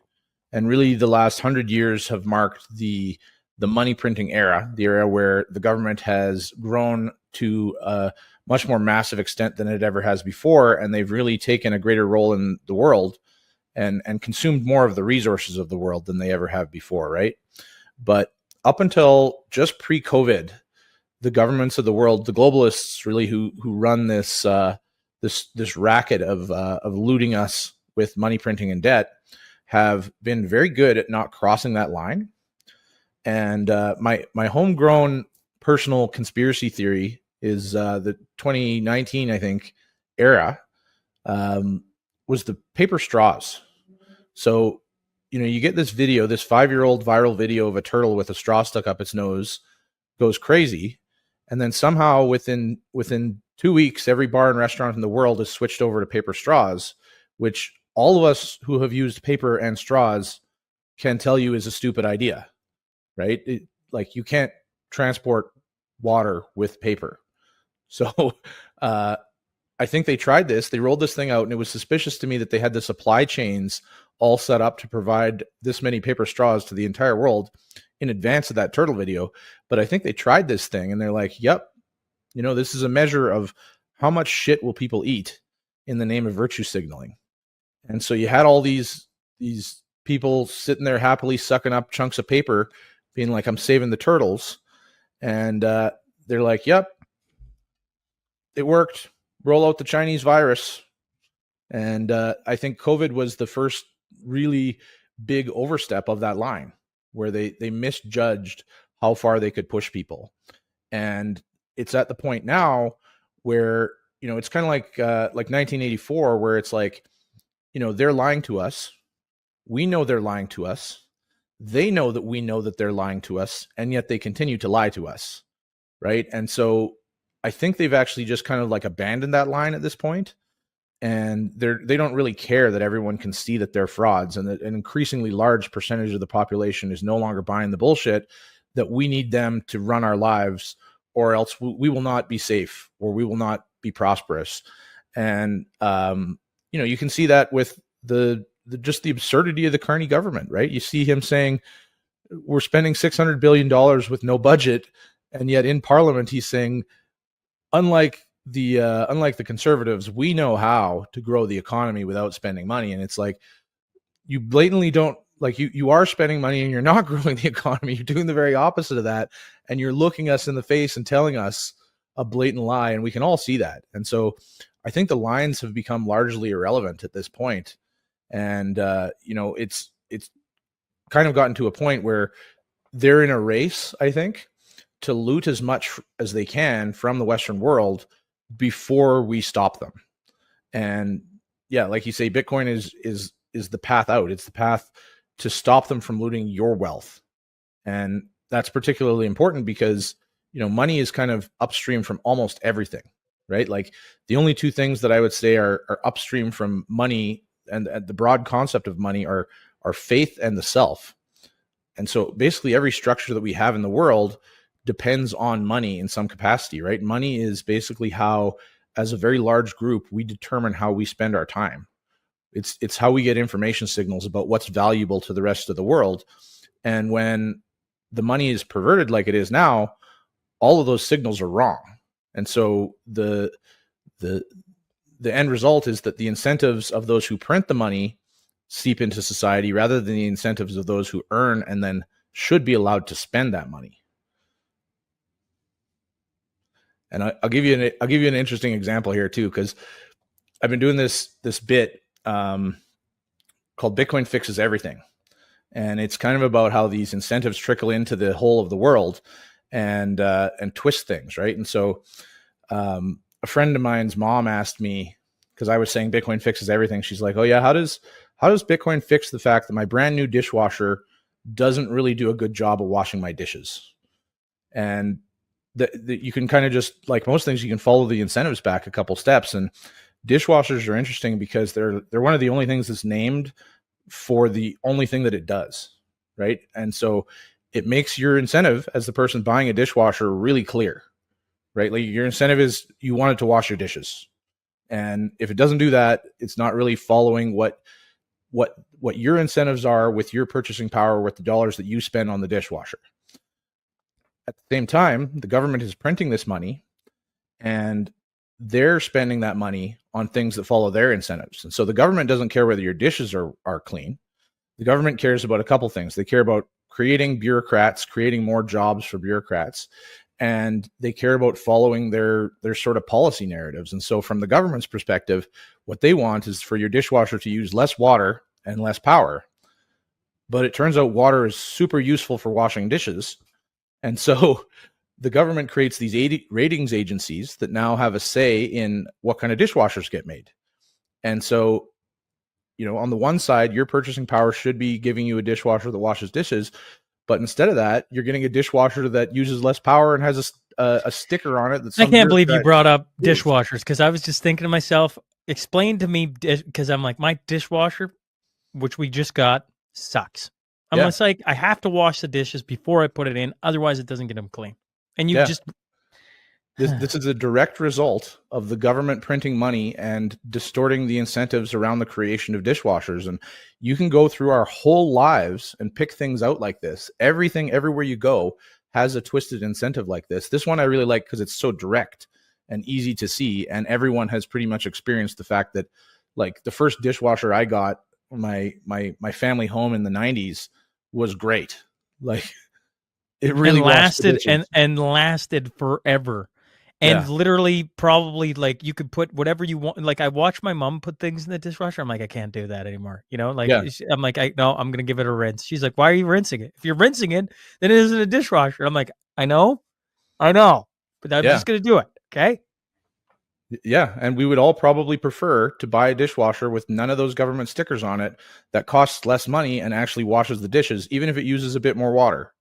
Speaker 1: and really the last 100 years have marked the money printing era, the era where the government has grown to a much more massive extent than it ever has before, and they've really taken a greater role in the world and consumed more of the resources of the world than they ever have before, right? But up until just pre-COVID, the governments of the world, the globalists really who run this this racket of looting us with money printing and debt, have been very good at not crossing that line. And my homegrown personal conspiracy theory is the 2019, I think, era was the paper straws. So, you get this video, this 5-year-old viral video of a turtle with a straw stuck up its nose, goes crazy. And then somehow within 2 weeks, every bar and restaurant in the world has switched over to paper straws, which all of us who have used paper and straws can tell you is a stupid idea, right? Like you can't transport water with paper. So I think they tried this, they rolled this thing out, and it was suspicious to me that they had the supply chains all set up to provide this many paper straws to the entire world in advance of that turtle video. But I think they tried this thing and they're like, yep, this is a measure of how much shit will people eat in the name of virtue signaling. And so you had all these people sitting there happily sucking up chunks of paper, being like, I'm saving the turtles. And they're like, yep, it worked. Roll out the Chinese virus. And I think COVID was the first really big overstep of that line, where they misjudged how far they could push people. And it's at the point now where, it's kind of like 1984, where it's like, they're lying to us. We know they're lying to us. They know that we know that they're lying to us, and yet they continue to lie to us, right? And so I think they've actually just kind of like abandoned that line at this point, and they don't really care that everyone can see that they're frauds, and that an increasingly large percentage of the population is no longer buying the bullshit, that we need them to run our lives, or else we will not be safe, or we will not be prosperous. And you can see that with the absurdity of the Carney government, right? You see him saying we're spending $600 billion with no budget, and yet in Parliament he's saying, unlike the conservatives, we know how to grow the economy without spending money. And it's like, you blatantly don't, like, you are spending money and you're not growing the economy. You're doing the very opposite of that, and you're looking us in the face and telling us a blatant lie, and we can all see that. And so I think the lines have become largely irrelevant at this point. And it's kind of gotten to a point where they're in a race, I think, to loot as much as they can from the Western world before we stop them. And yeah, like you say, Bitcoin is the path out. It's the path to stop them from looting your wealth. And that's particularly important because, money is kind of upstream from almost everything, right? Like the only two things that I would say are upstream from money and the broad concept of money are faith and the self. And so basically every structure that we have in the world depends on money in some capacity, right? Money is basically how, as a very large group, we determine how we spend our time. It's how we get information signals about what's valuable to the rest of the world. And when the money is perverted like it is now, all of those signals are wrong. And so the end result is that the incentives of those who print the money seep into society rather than the incentives of those who earn and then should be allowed to spend that money. And I'll give you an interesting example here too, because I've been doing this bit called Bitcoin Fixes Everything, and it's kind of about how these incentives trickle into the whole of the world and twist things, right? And so a friend of mine's mom asked me, because I was saying Bitcoin fixes everything. She's like, "Oh yeah, how does Bitcoin fix the fact that my brand new dishwasher doesn't really do a good job of washing my dishes?" And you can kind of just, like most things, you can follow the incentives back a couple steps. And dishwashers are interesting because they're one of the only things that's named for the only thing that it does, right? And so it makes your incentive as the person buying a dishwasher really clear, right? Like your incentive is you want it to wash your dishes. And if it doesn't do that, it's not really following what your incentives are with your purchasing power, with the dollars that you spend on the dishwasher. At the same time, the government is printing this money and they're spending that money on things that follow their incentives. And so the government doesn't care whether your dishes are clean. The government cares about a couple things. They care about creating bureaucrats, creating more jobs for bureaucrats, and they care about following their sort of policy narratives. And so from the government's perspective, what they want is for your dishwasher to use less water and less power. But it turns out water is super useful for washing dishes. And so the government creates these ratings agencies that now have a say in what kind of dishwashers get made. And so, on the one side, your purchasing power should be giving you a dishwasher that washes dishes. But instead of that, you're getting a dishwasher that uses less power and has a sticker on it.
Speaker 13: I can't believe you brought up dishwashers, because I was just thinking to myself, explain to me, because I'm like, my dishwasher, which we just got, sucks. I'm just like, I have to wash the dishes before I put it in. Otherwise, it doesn't get them clean. And you just...
Speaker 1: This is a direct result of the government printing money and distorting the incentives around the creation of dishwashers. And you can go through our whole lives and pick things out like this. Everything, everywhere you go, has a twisted incentive like this. This one I really like because it's so direct and easy to see. And everyone has pretty much experienced the fact that, like, the first dishwasher I got, my family home in the 90s, was great. Like, it really
Speaker 13: lasted and lasted forever. And literally, probably, like, you could put whatever you want. Like, I watch my mom put things in the dishwasher. I'm like, I can't do that anymore. I'm like, no, I'm going to give it a rinse. She's like, why are you rinsing it? If you're rinsing it, then it isn't a dishwasher. I'm like, I know, but I'm just going to do it. Okay.
Speaker 1: Yeah. And we would all probably prefer to buy a dishwasher with none of those government stickers on it that costs less money and actually washes the dishes, even if it uses a bit more water.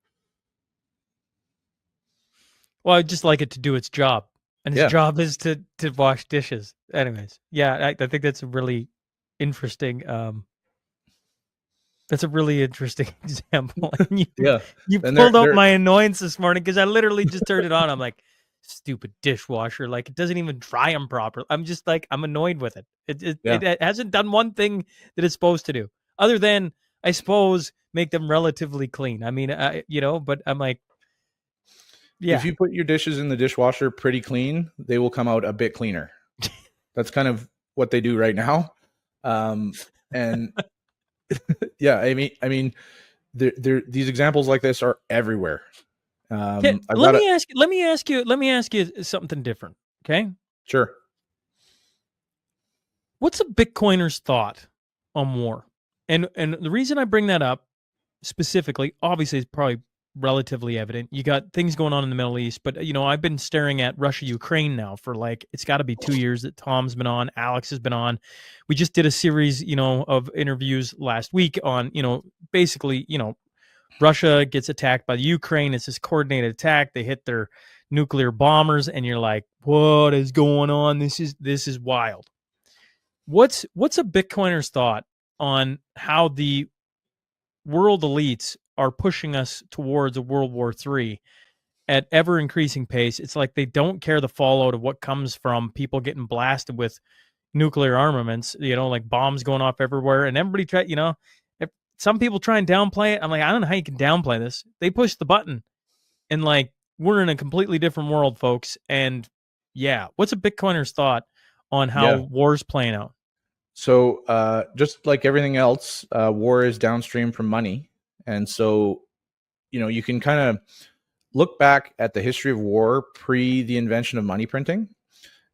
Speaker 13: Well, I'd just like it to do its job. And its job is to wash dishes. Anyways, I think that's a really interesting example. And you pulled up my annoyance this morning because I literally just turned it on. I'm like, stupid dishwasher. Like, it doesn't even dry them properly. I'm just like, I'm annoyed with it. It hasn't done one thing that it's supposed to do, other than, I suppose, make them relatively clean. I mean, but I'm like, if
Speaker 1: you put your dishes in the dishwasher pretty clean, they will come out a bit cleaner. That's kind of what they do right now. And I mean, these examples like this are everywhere.
Speaker 13: Let me ask you something different. Okay.
Speaker 1: Sure.
Speaker 13: What's a Bitcoiner's thought on war? And the reason I bring that up specifically, obviously, is probably relatively evident. You got things going on in the Middle East, but I've been staring at Russia-Ukraine now for, like, it's got to be 2 years that Tom's been on, Alex has been on. We just did a series, of interviews last week on, basically, Russia gets attacked by the Ukraine. It's this coordinated attack. They hit their nuclear bombers, and you're like, what is going on? This is wild. What's a Bitcoiner's thought on how the world elites are pushing us towards a World War III at ever increasing pace? It's like they don't care the fallout of what comes from people getting blasted with nuclear armaments, like bombs going off everywhere. And everybody if some people try and downplay it, I'm like, I don't know how you can downplay this. They push the button and, like, we're in a completely different world, folks. And what's a Bitcoiner's thought on how war's playing out?
Speaker 1: So just like everything else, war is downstream from money. And so, you can kind of look back at the history of war pre the invention of money printing.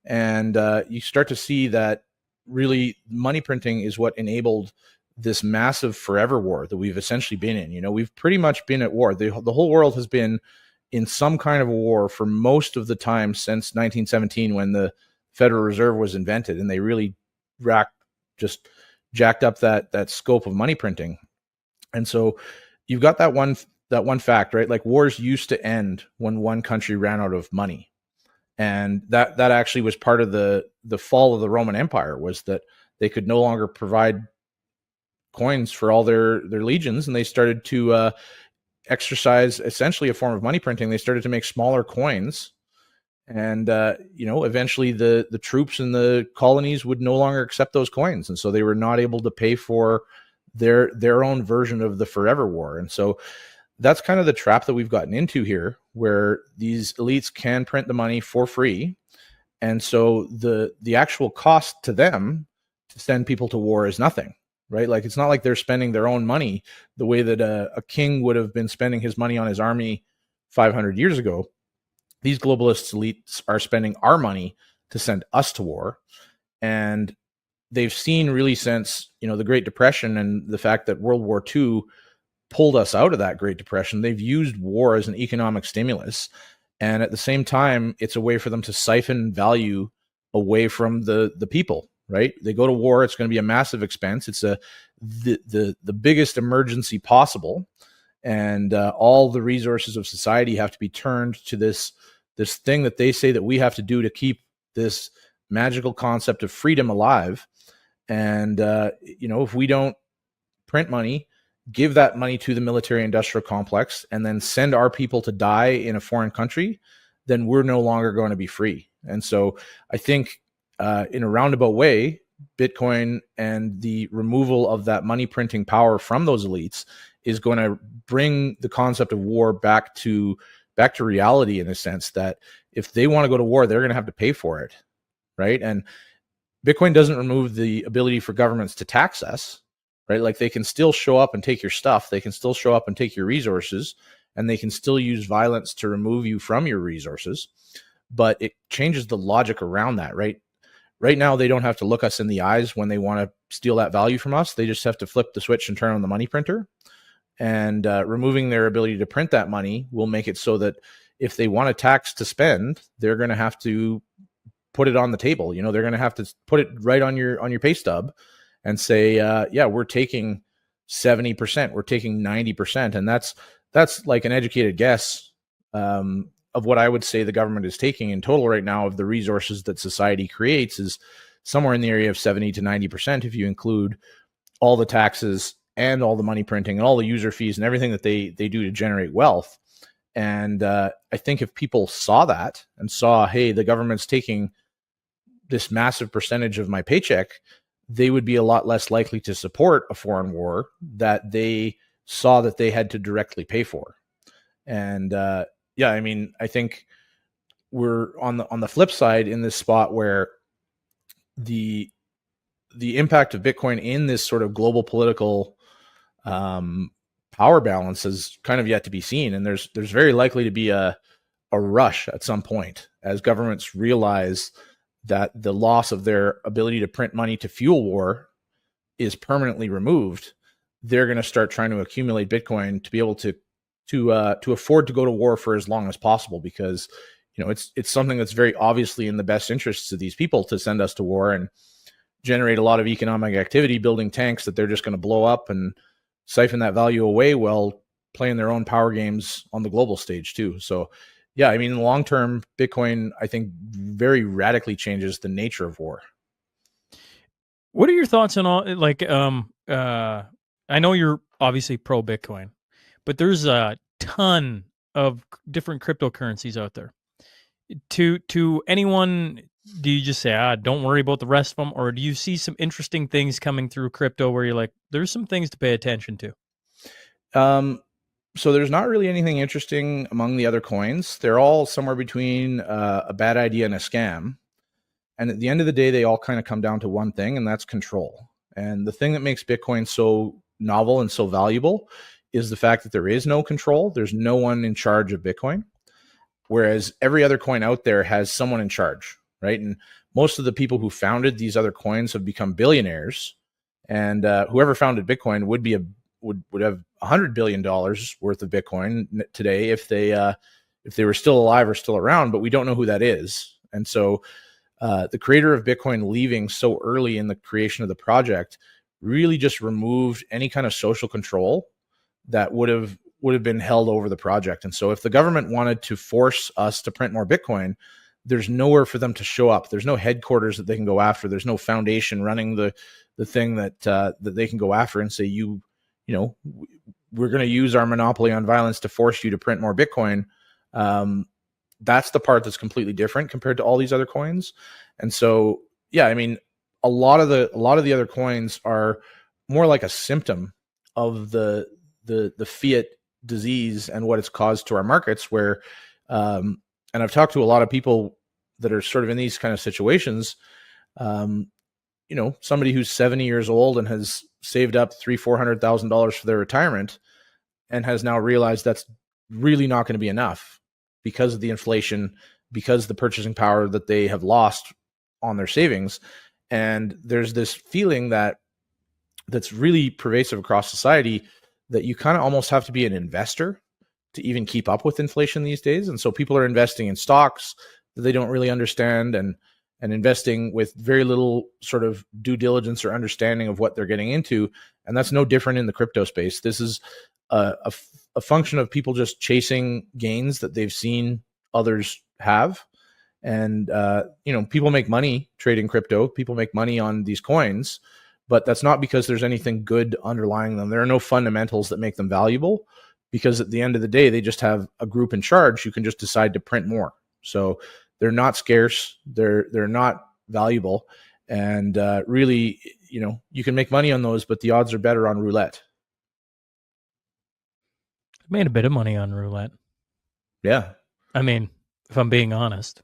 Speaker 1: And you start to see that really money printing is what enabled this massive forever war that we've essentially been in. We've pretty much been at war. The whole world has been in some kind of a war for most of the time since 1917, when the Federal Reserve was invented, and they really jacked up that scope of money printing. And so you've got that one fact, right? Like, wars used to end when one country ran out of money. And that actually was part of the fall of the Roman Empire, was that they could no longer provide coins for all their legions, and they started to exercise essentially a form of money printing. They started to make smaller coins, and eventually the troops in the colonies would no longer accept those coins, and so they were not able to pay for their own version of the forever war. And so that's kind of the trap that we've gotten into here, where these elites can print the money for free, and so the actual cost to them to send people to war is nothing. Right? Like, it's not like they're spending their own money the way that a king would have been spending his money on his army 500 years ago. these globalist elites are spending our money to send us to war. And they've seen really since, the Great Depression and the fact that World War II pulled us out of that Great Depression, they've used war as an economic stimulus. And at the same time, it's a way for them to siphon value away from the people, right? They go to war, it's going to be a massive expense. It's the biggest emergency possible. And all the resources of society have to be turned to this thing that they say that we have to do to keep this magical concept of freedom alive. And, if we don't print money, give that money to the military industrial complex, and then send our people to die in a foreign country, then we're no longer going to be free. And so I think in a roundabout way, Bitcoin and the removal of that money printing power from those elites is going to bring the concept of war back to reality, in a sense that if they want to go to war, they're going to have to pay for it, right? And Bitcoin doesn't remove the ability for governments to tax us, right? Like, they can still show up and take your stuff. They can still show up and take your resources, and they can still use violence to remove you from your resources. But it changes the logic around that, right? Right now, they don't have to look us in the eyes when they want to steal that value from us. They just have to flip the switch and turn on the money printer. And removing their ability to print that money will make it so that if they want a tax to spend, they're going to have to put it on the table. They're going to have to put it right on your pay stub and say, yeah, we're taking 70%, we're taking 90%. And that's like an educated guess of what I would say the government is taking in total right now of the resources that society creates, is somewhere in the area of 70 to 90% if you include all the taxes and all the money printing and all the user fees and everything that they do to generate wealth. And I think if people saw that and saw, hey, the government's taking this massive percentage of my paycheck, they would be a lot less likely to support a foreign war that they saw that they had to directly pay for. And I think we're on the flip side in this spot where the impact of Bitcoin in this sort of global political power balance is kind of yet to be seen. And there's very likely to be a rush at some point as governments realize that the loss of their ability to print money to fuel war is permanently removed. They're going to start trying to accumulate Bitcoin to be able to afford to go to war for as long as possible, because it's something that's very obviously in the best interests of these people to send us to war and generate a lot of economic activity, building tanks that they're just going to blow up and siphon that value away while playing their own power games on the global stage too. So yeah, in the long term, Bitcoin, I think, very radically changes the nature of war.
Speaker 13: What are your thoughts on all, I know you're obviously pro Bitcoin, but there's a ton of different cryptocurrencies out there. To anyone, do you just say, don't worry about the rest of them? Or do you see some interesting things coming through crypto where you're like, there's some things to pay attention to?
Speaker 1: So there's not really anything interesting among the other coins. They're all somewhere between a bad idea and a scam. And at the end of the day, they all kind of come down to one thing, and that's control. And the thing that makes Bitcoin so novel and so valuable is the fact that there is no control. There's no one in charge of Bitcoin, whereas every other coin out there has someone in charge, right? And most of the people who founded these other coins have become billionaires. And whoever founded Bitcoin would have $100 billion worth of Bitcoin today if they were still alive or still around, but we don't know who that is. And so the creator of Bitcoin leaving so early in the creation of the project really just removed any kind of social control that would have been held over the project. And so if the government wanted to force us to print more Bitcoin, there's nowhere for them to show up. There's no headquarters that they can go after. There's no foundation running the thing that they can go after and say, we're going to use our monopoly on violence to force you to print more Bitcoin. That's the part that's completely different compared to all these other coins. And so, yeah, a lot of the other coins are more like a symptom of the fiat disease and what it's caused to our markets, where, and I've talked to a lot of people that are sort of in these kind of situations. Somebody who's 70 years old and has saved up $300,000-$400,000 for their retirement and has now realized that's really not going to be enough. because of the inflation, because the purchasing power that they have lost on their savings. And there's this feeling that's really pervasive across society that you kind of almost have to be an investor to even keep up with inflation these days. And so people are investing in stocks that they don't really understand, and investing with very little sort of due diligence or understanding of what they're getting into. And that's no different in the crypto space. This is a function of people just chasing gains that they've seen others have. And, people make money trading crypto. People make money on these coins, but that's not because there's anything good underlying them. There are no fundamentals that make them valuable, because at the end of the day, they just have a group in charge who can just decide to print more. So they're not scarce. They're not valuable. And really, you can make money on those, but the odds are better on roulette.
Speaker 13: I made a bit of money on roulette.
Speaker 1: Yeah.
Speaker 13: I mean, if I'm being honest.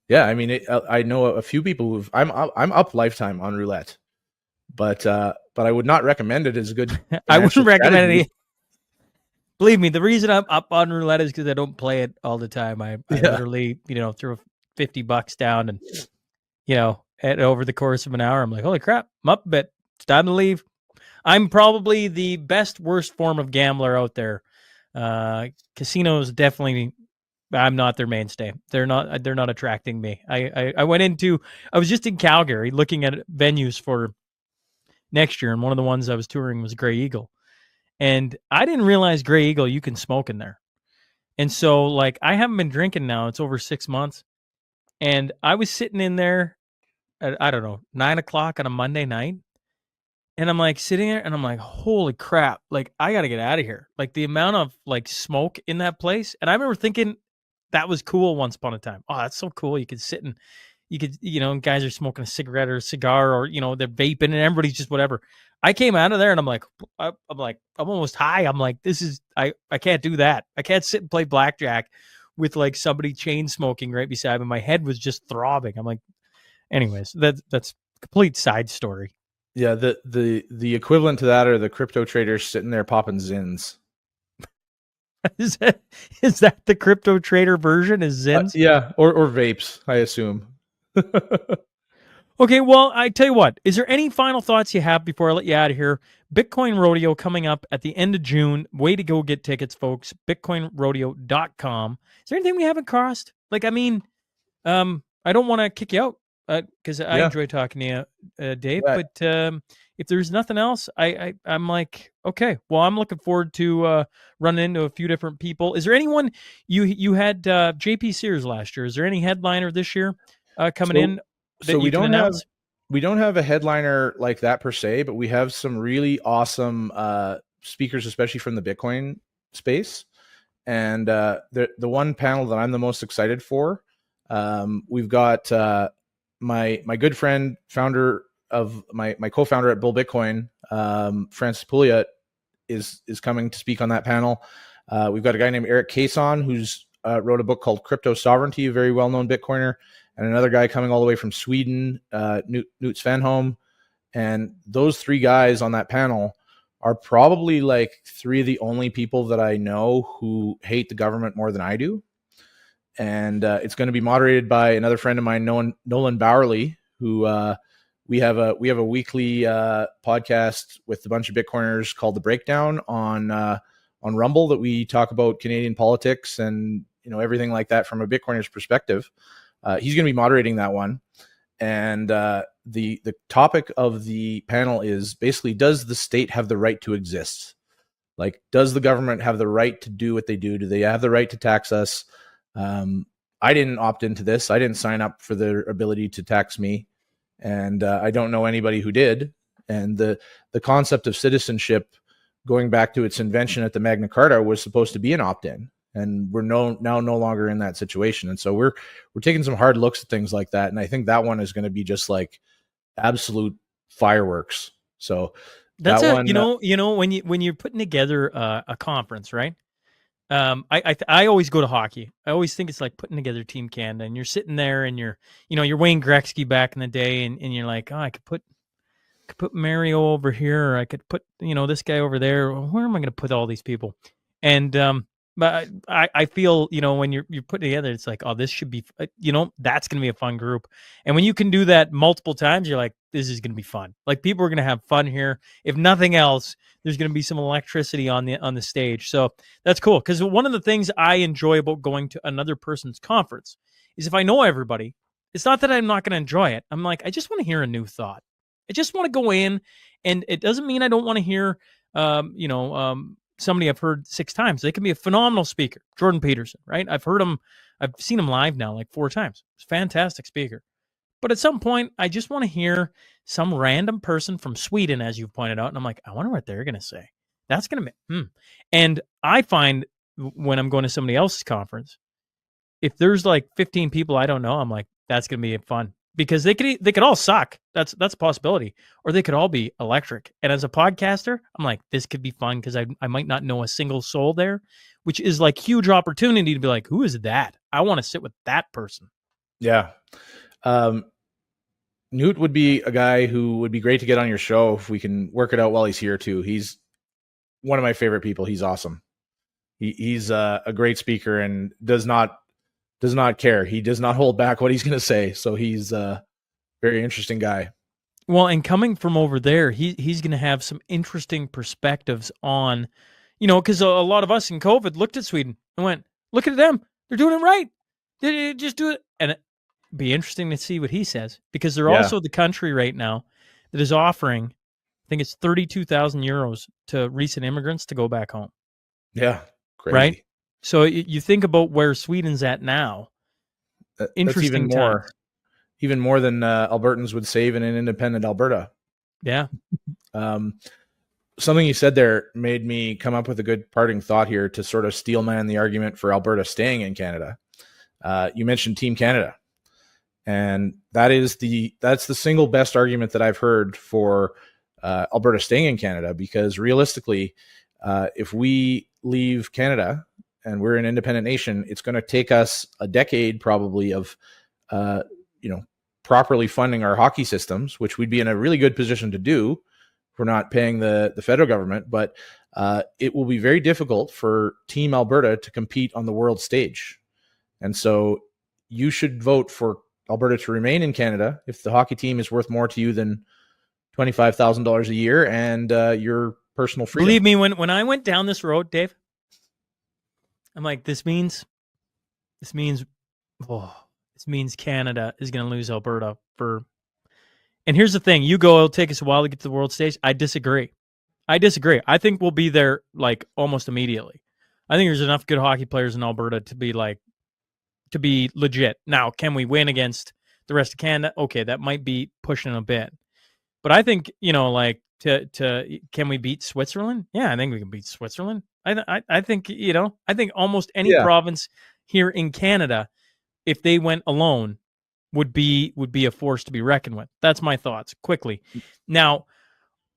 Speaker 1: Yeah, I mean, I know a few people who've. I'm up lifetime on roulette, but I would not recommend it as a good.
Speaker 13: I wouldn't recommend
Speaker 1: strategy.
Speaker 13: it. Believe me, the reason I'm up on roulette is because I don't play it all the time. I literally, throw $50 down, and over the course of an hour, I'm like, holy crap, I'm up a bit. It's time to leave. I'm probably the worst form of gambler out there. Casinos definitely. I'm not their mainstay. They're not attracting me. I was just in Calgary looking at venues for next year, and one of the ones I was touring was Grey Eagle. And I didn't realize Grey Eagle, you can smoke in there. And so, I haven't been drinking now. It's over 6 months. And I was sitting in there at, 9:00 on a Monday night. And I'm sitting there and I'm like, holy crap. I got to get out of here. The amount of smoke in that place. And I remember thinking that was cool once upon a time. Oh, that's so cool. You could sit and guys are smoking a cigarette or a cigar, or, they're vaping, and everybody's just whatever. I came out of there and I'm almost high. I'm like, I can't do that. I can't sit and play blackjack with somebody chain smoking right beside me. My head was just throbbing. I'm like, anyways, that's a complete side story.
Speaker 1: Yeah. The equivalent to that are the crypto traders sitting there popping Zins.
Speaker 13: Is that the crypto trader version? Is Zins?
Speaker 1: Yeah. Or vapes, I assume.
Speaker 13: Okay, well, I tell you what, is there any final thoughts you have before I let you out of here? Bitcoin Rodeo coming up at the end of June. Way to go get tickets, folks. BitcoinRodeo.com. Is there anything we haven't crossed? I don't want to kick you out because I enjoy talking to you, Dave. Right. But if there's nothing else, I'm like, okay, well, I'm looking forward to running into a few different people. Is there anyone, you had JP Sears last year. Is there any headliner this year coming in?
Speaker 1: So we don't have a headliner like that per se, but we have some really awesome speakers, especially from the Bitcoin space. And the one panel that I'm the most excited for, we've got my good friend, founder of my co-founder at Bull Bitcoin, Francis Pouliot, is coming to speak on that panel. We've got a guy named Eric Cason who's wrote a book called Crypto Sovereignty, a very well-known Bitcoiner. And another guy coming all the way from Sweden, Knut Svanholm. And those three guys on that panel are probably three of the only people that I know who hate the government more than I do. And it's going to be moderated by another friend of mine, Nolan Bowerly, who we have a weekly podcast with a bunch of Bitcoiners called The Breakdown on Rumble, that we talk about Canadian politics and everything like that from a Bitcoiner's perspective. He's going to be moderating that one. And the topic of the panel is basically, does the state have the right to exist? Does the government have the right to do what they do? Do they have the right to tax us? I didn't opt into this. I didn't sign up for their ability to tax me. And I don't know anybody who did. And the concept of citizenship, going back to its invention at the Magna Carta, was supposed to be an opt-in. And we're now no longer in that situation. And so we're taking some hard looks at things like that. And I think that one is going to be just absolute fireworks. So
Speaker 13: that's
Speaker 1: that one,
Speaker 13: when you're putting together a conference, right? I always go to hockey. I always think it's like putting together Team Canada, and you're sitting there and you're Wayne Gretzky back in the day, and you're like, oh, I could put Mario over here, or I could put this guy over there. Where am I going to put all these people? And But I feel, when you're putting together, it's like, oh, this should be, that's going to be a fun group. And when you can do that multiple times, you're like, this is going to be fun. Like, people are going to have fun here. If nothing else, there's going to be some electricity on the stage. So that's cool. Because one of the things I enjoy about going to another person's conference is if I know everybody, it's not that I'm not going to enjoy it. I'm like, I just want to hear a new thought. I just want to go in, and it doesn't mean I don't want to hear, somebody I've heard 6 times. They can be a phenomenal speaker. Jordan Peterson, right? I've seen him live now like 4 times. He's a fantastic speaker. But at some point, I just want to hear some random person from Sweden, as you've pointed out. And I'm like, I wonder what they're going to say. That's going to be, And I find when I'm going to somebody else's conference, if there's like 15 people I don't know, I'm like, that's going to be fun. Because they could all suck. That's a possibility. Or they could all be electric. And as a podcaster, I'm like, this could be fun because I might not know a single soul there, which is like huge opportunity to be like, who is that? I want to sit with that person.
Speaker 1: Yeah. Newt would be a guy who would be great to get on your show if we can work it out while he's here too. He's one of my favorite people. He's awesome. He's a great speaker and does not care. He does not hold back what he's going to say. So he's a very interesting guy.
Speaker 13: Well, and coming from over there, he's going to have some interesting perspectives on, because a lot of us in COVID looked at Sweden and went, look at them. They're doing it right. They just do it. And it'd be interesting to see what he says, because they're also the country right now that is offering, I think it's 32,000 euros to recent immigrants to go back home.
Speaker 1: Yeah. Crazy.
Speaker 13: Right. So you think about where Sweden's at now. Interesting times.
Speaker 1: Even more than Albertans would save in an independent Alberta.
Speaker 13: Yeah.
Speaker 1: Something you said there made me come up with a good parting thought here to sort of steelman the argument for Alberta staying in Canada. You mentioned Team Canada, and that's the single best argument that I've heard for Alberta staying in Canada, because realistically, if we leave Canada and we're an independent nation, it's going to take us a decade probably of, properly funding our hockey systems, which we'd be in a really good position to do if we're not paying the federal government. But it will be very difficult for Team Alberta to compete on the world stage. And so you should vote for Alberta to remain in Canada if the hockey team is worth more to you than $25,000 a year and your personal freedom.
Speaker 13: Believe me, when I went down this road, Dave, I'm like, this means Canada is going to lose Alberta for. And here's the thing: it'll take us a while to get to the world stage. I disagree. I think we'll be there like almost immediately. I think there's enough good hockey players in Alberta to be legit. Now, can we win against the rest of Canada? Okay, that might be pushing a bit, but I think can we beat Switzerland? Yeah, I think we can beat Switzerland. I think almost any province here in Canada, if they went alone, would be a force to be reckoned with. That's my thoughts quickly. Now,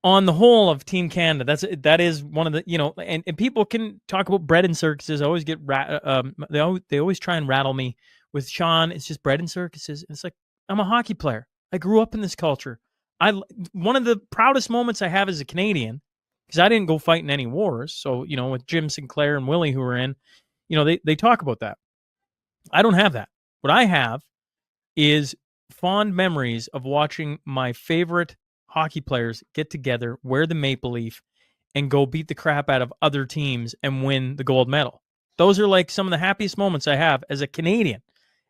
Speaker 13: on the whole of Team Canada, that is one of the, and people can talk about bread and circuses. I always get they always try and rattle me with Shaun. It's just bread and circuses. And it's like, I'm a hockey player. I grew up in this culture. One of the proudest moments I have as a Canadian, because I didn't go fight in any wars. So, with Jim Sinclair and Willie who were in, they talk about that. I don't have that. What I have is fond memories of watching my favorite hockey players get together, wear the maple leaf, and go beat the crap out of other teams and win the gold medal. Those are like some of the happiest moments I have as a Canadian.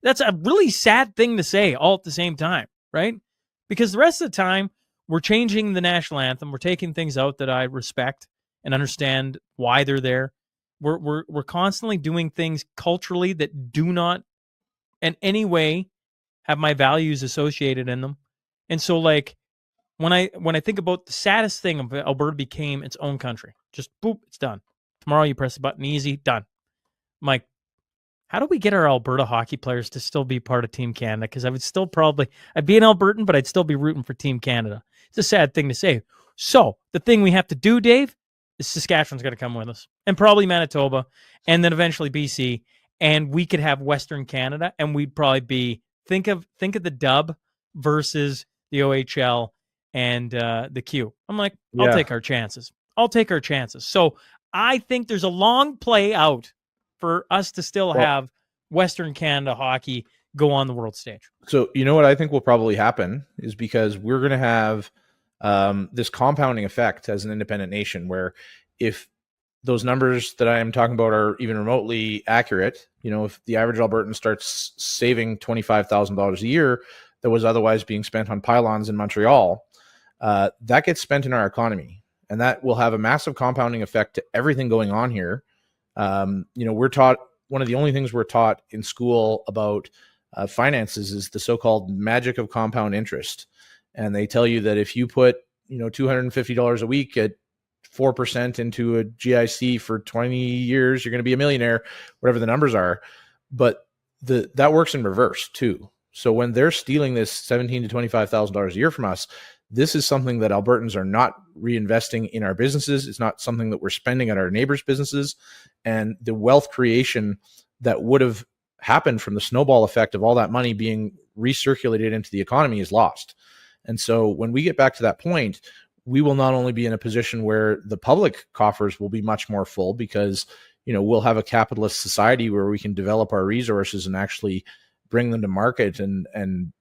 Speaker 13: That's a really sad thing to say all at the same time, right? Because the rest of the time, we're changing the national anthem. We're taking things out that I respect and understand why they're there. We're constantly doing things culturally that do not in any way have my values associated in them. And so, like, when I think about the saddest thing of Alberta became its own country, just boop, it's done. Tomorrow you press the button, easy, done. I'm like, how do we get our Alberta hockey players to still be part of Team Canada? Because I'd be an Albertan, but I'd still be rooting for Team Canada. It's a sad thing to say. So the thing we have to do, Dave, is Saskatchewan's going to come with us, and probably Manitoba, and then eventually BC, and we could have Western Canada, and we'd probably be think of the dub versus the OHL and the Q. I'm like, I'll take our chances. So I think there's a long play out for us to still have Western Canada hockey go on the world stage?
Speaker 1: So, you know what I think will probably happen is because we're going to have this compounding effect as an independent nation, where if those numbers that I am talking about are even remotely accurate, if the average Albertan starts saving $25,000 a year that was otherwise being spent on pylons in Montreal, that gets spent in our economy, and that will have a massive compounding effect to everything going on here. We're taught, one of the only things we're taught in school about finances is the so-called magic of compound interest. And they tell you that if you put, $250 a week at 4% into a GIC for 20 years, you're going to be a millionaire, whatever the numbers are. But that works in reverse too. So when they're stealing this $17,000 to $25,000 a year from us, this is something that Albertans are not reinvesting in our businesses. It's not something that we're spending at our neighbors' businesses. And the wealth creation that would have happened from the snowball effect of all that money being recirculated into the economy is lost. And so when we get back to that point, we will not only be in a position where the public coffers will be much more full because, we'll have a capitalist society where we can develop our resources and actually bring them to market and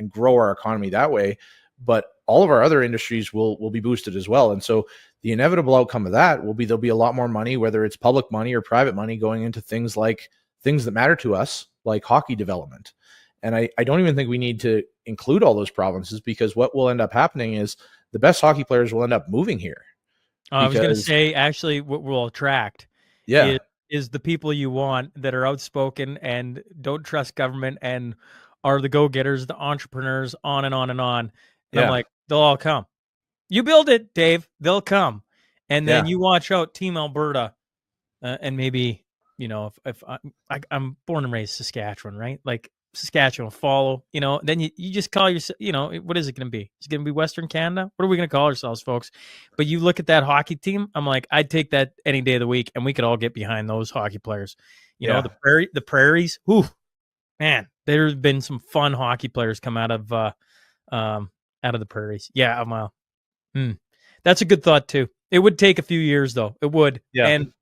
Speaker 1: grow our economy that way. But all of our other industries will be boosted as well. And so the inevitable outcome of that will be there'll be a lot more money, whether it's public money or private money, going into things that matter to us, like hockey development. And I don't even think we need to include all those provinces, because what will end up happening is the best hockey players will end up moving here.
Speaker 13: I was going to say, actually, what will attract is the people you want that are outspoken and don't trust government and are the go-getters, the entrepreneurs, on and on and on. And I'm like, they'll all come. You build it, Dave. They'll come. And then you watch out, Team Alberta, and maybe, if I'm born and raised Saskatchewan, right? Like Saskatchewan follow, then you just call yourself, what is it going to be? It's going to be Western Canada? What are we going to call ourselves, folks? But you look at that hockey team, I'm like, I'd take that any day of the week, and we could all get behind those hockey players. The prairies, whew, man, there's been some fun hockey players come out of the prairies. Yeah, a mile. That's a good thought too. It would take a few years though. It would. Yeah. And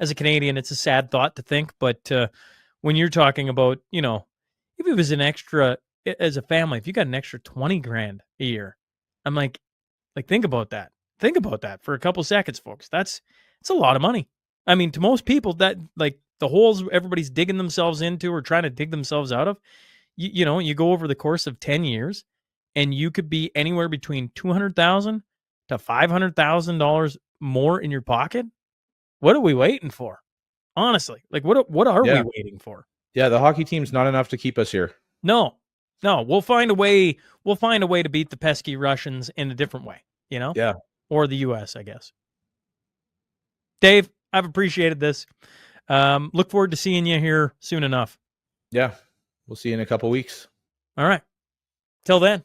Speaker 13: as a Canadian, it's a sad thought to think, but when you're talking about, if it was an extra, as a family, if you got an extra 20 grand a year, I'm like think about that. Think about that for a couple seconds, folks. It's a lot of money. I mean, to most people, that like the holes everybody's digging themselves into or trying to dig themselves out of, you go over the course of 10 years and you could be anywhere between $200,000 to $500,000 more in your pocket. What are we waiting for? Honestly, like what are we waiting for?
Speaker 1: Yeah, the hockey team's not enough to keep us here.
Speaker 13: No, we'll find a way. We'll find a way to beat the pesky Russians in a different way, Yeah. Or the U.S., I guess. Dave, I've appreciated this. Look forward to seeing you here soon enough.
Speaker 1: Yeah, we'll see you in a couple weeks.
Speaker 13: All right. Till then.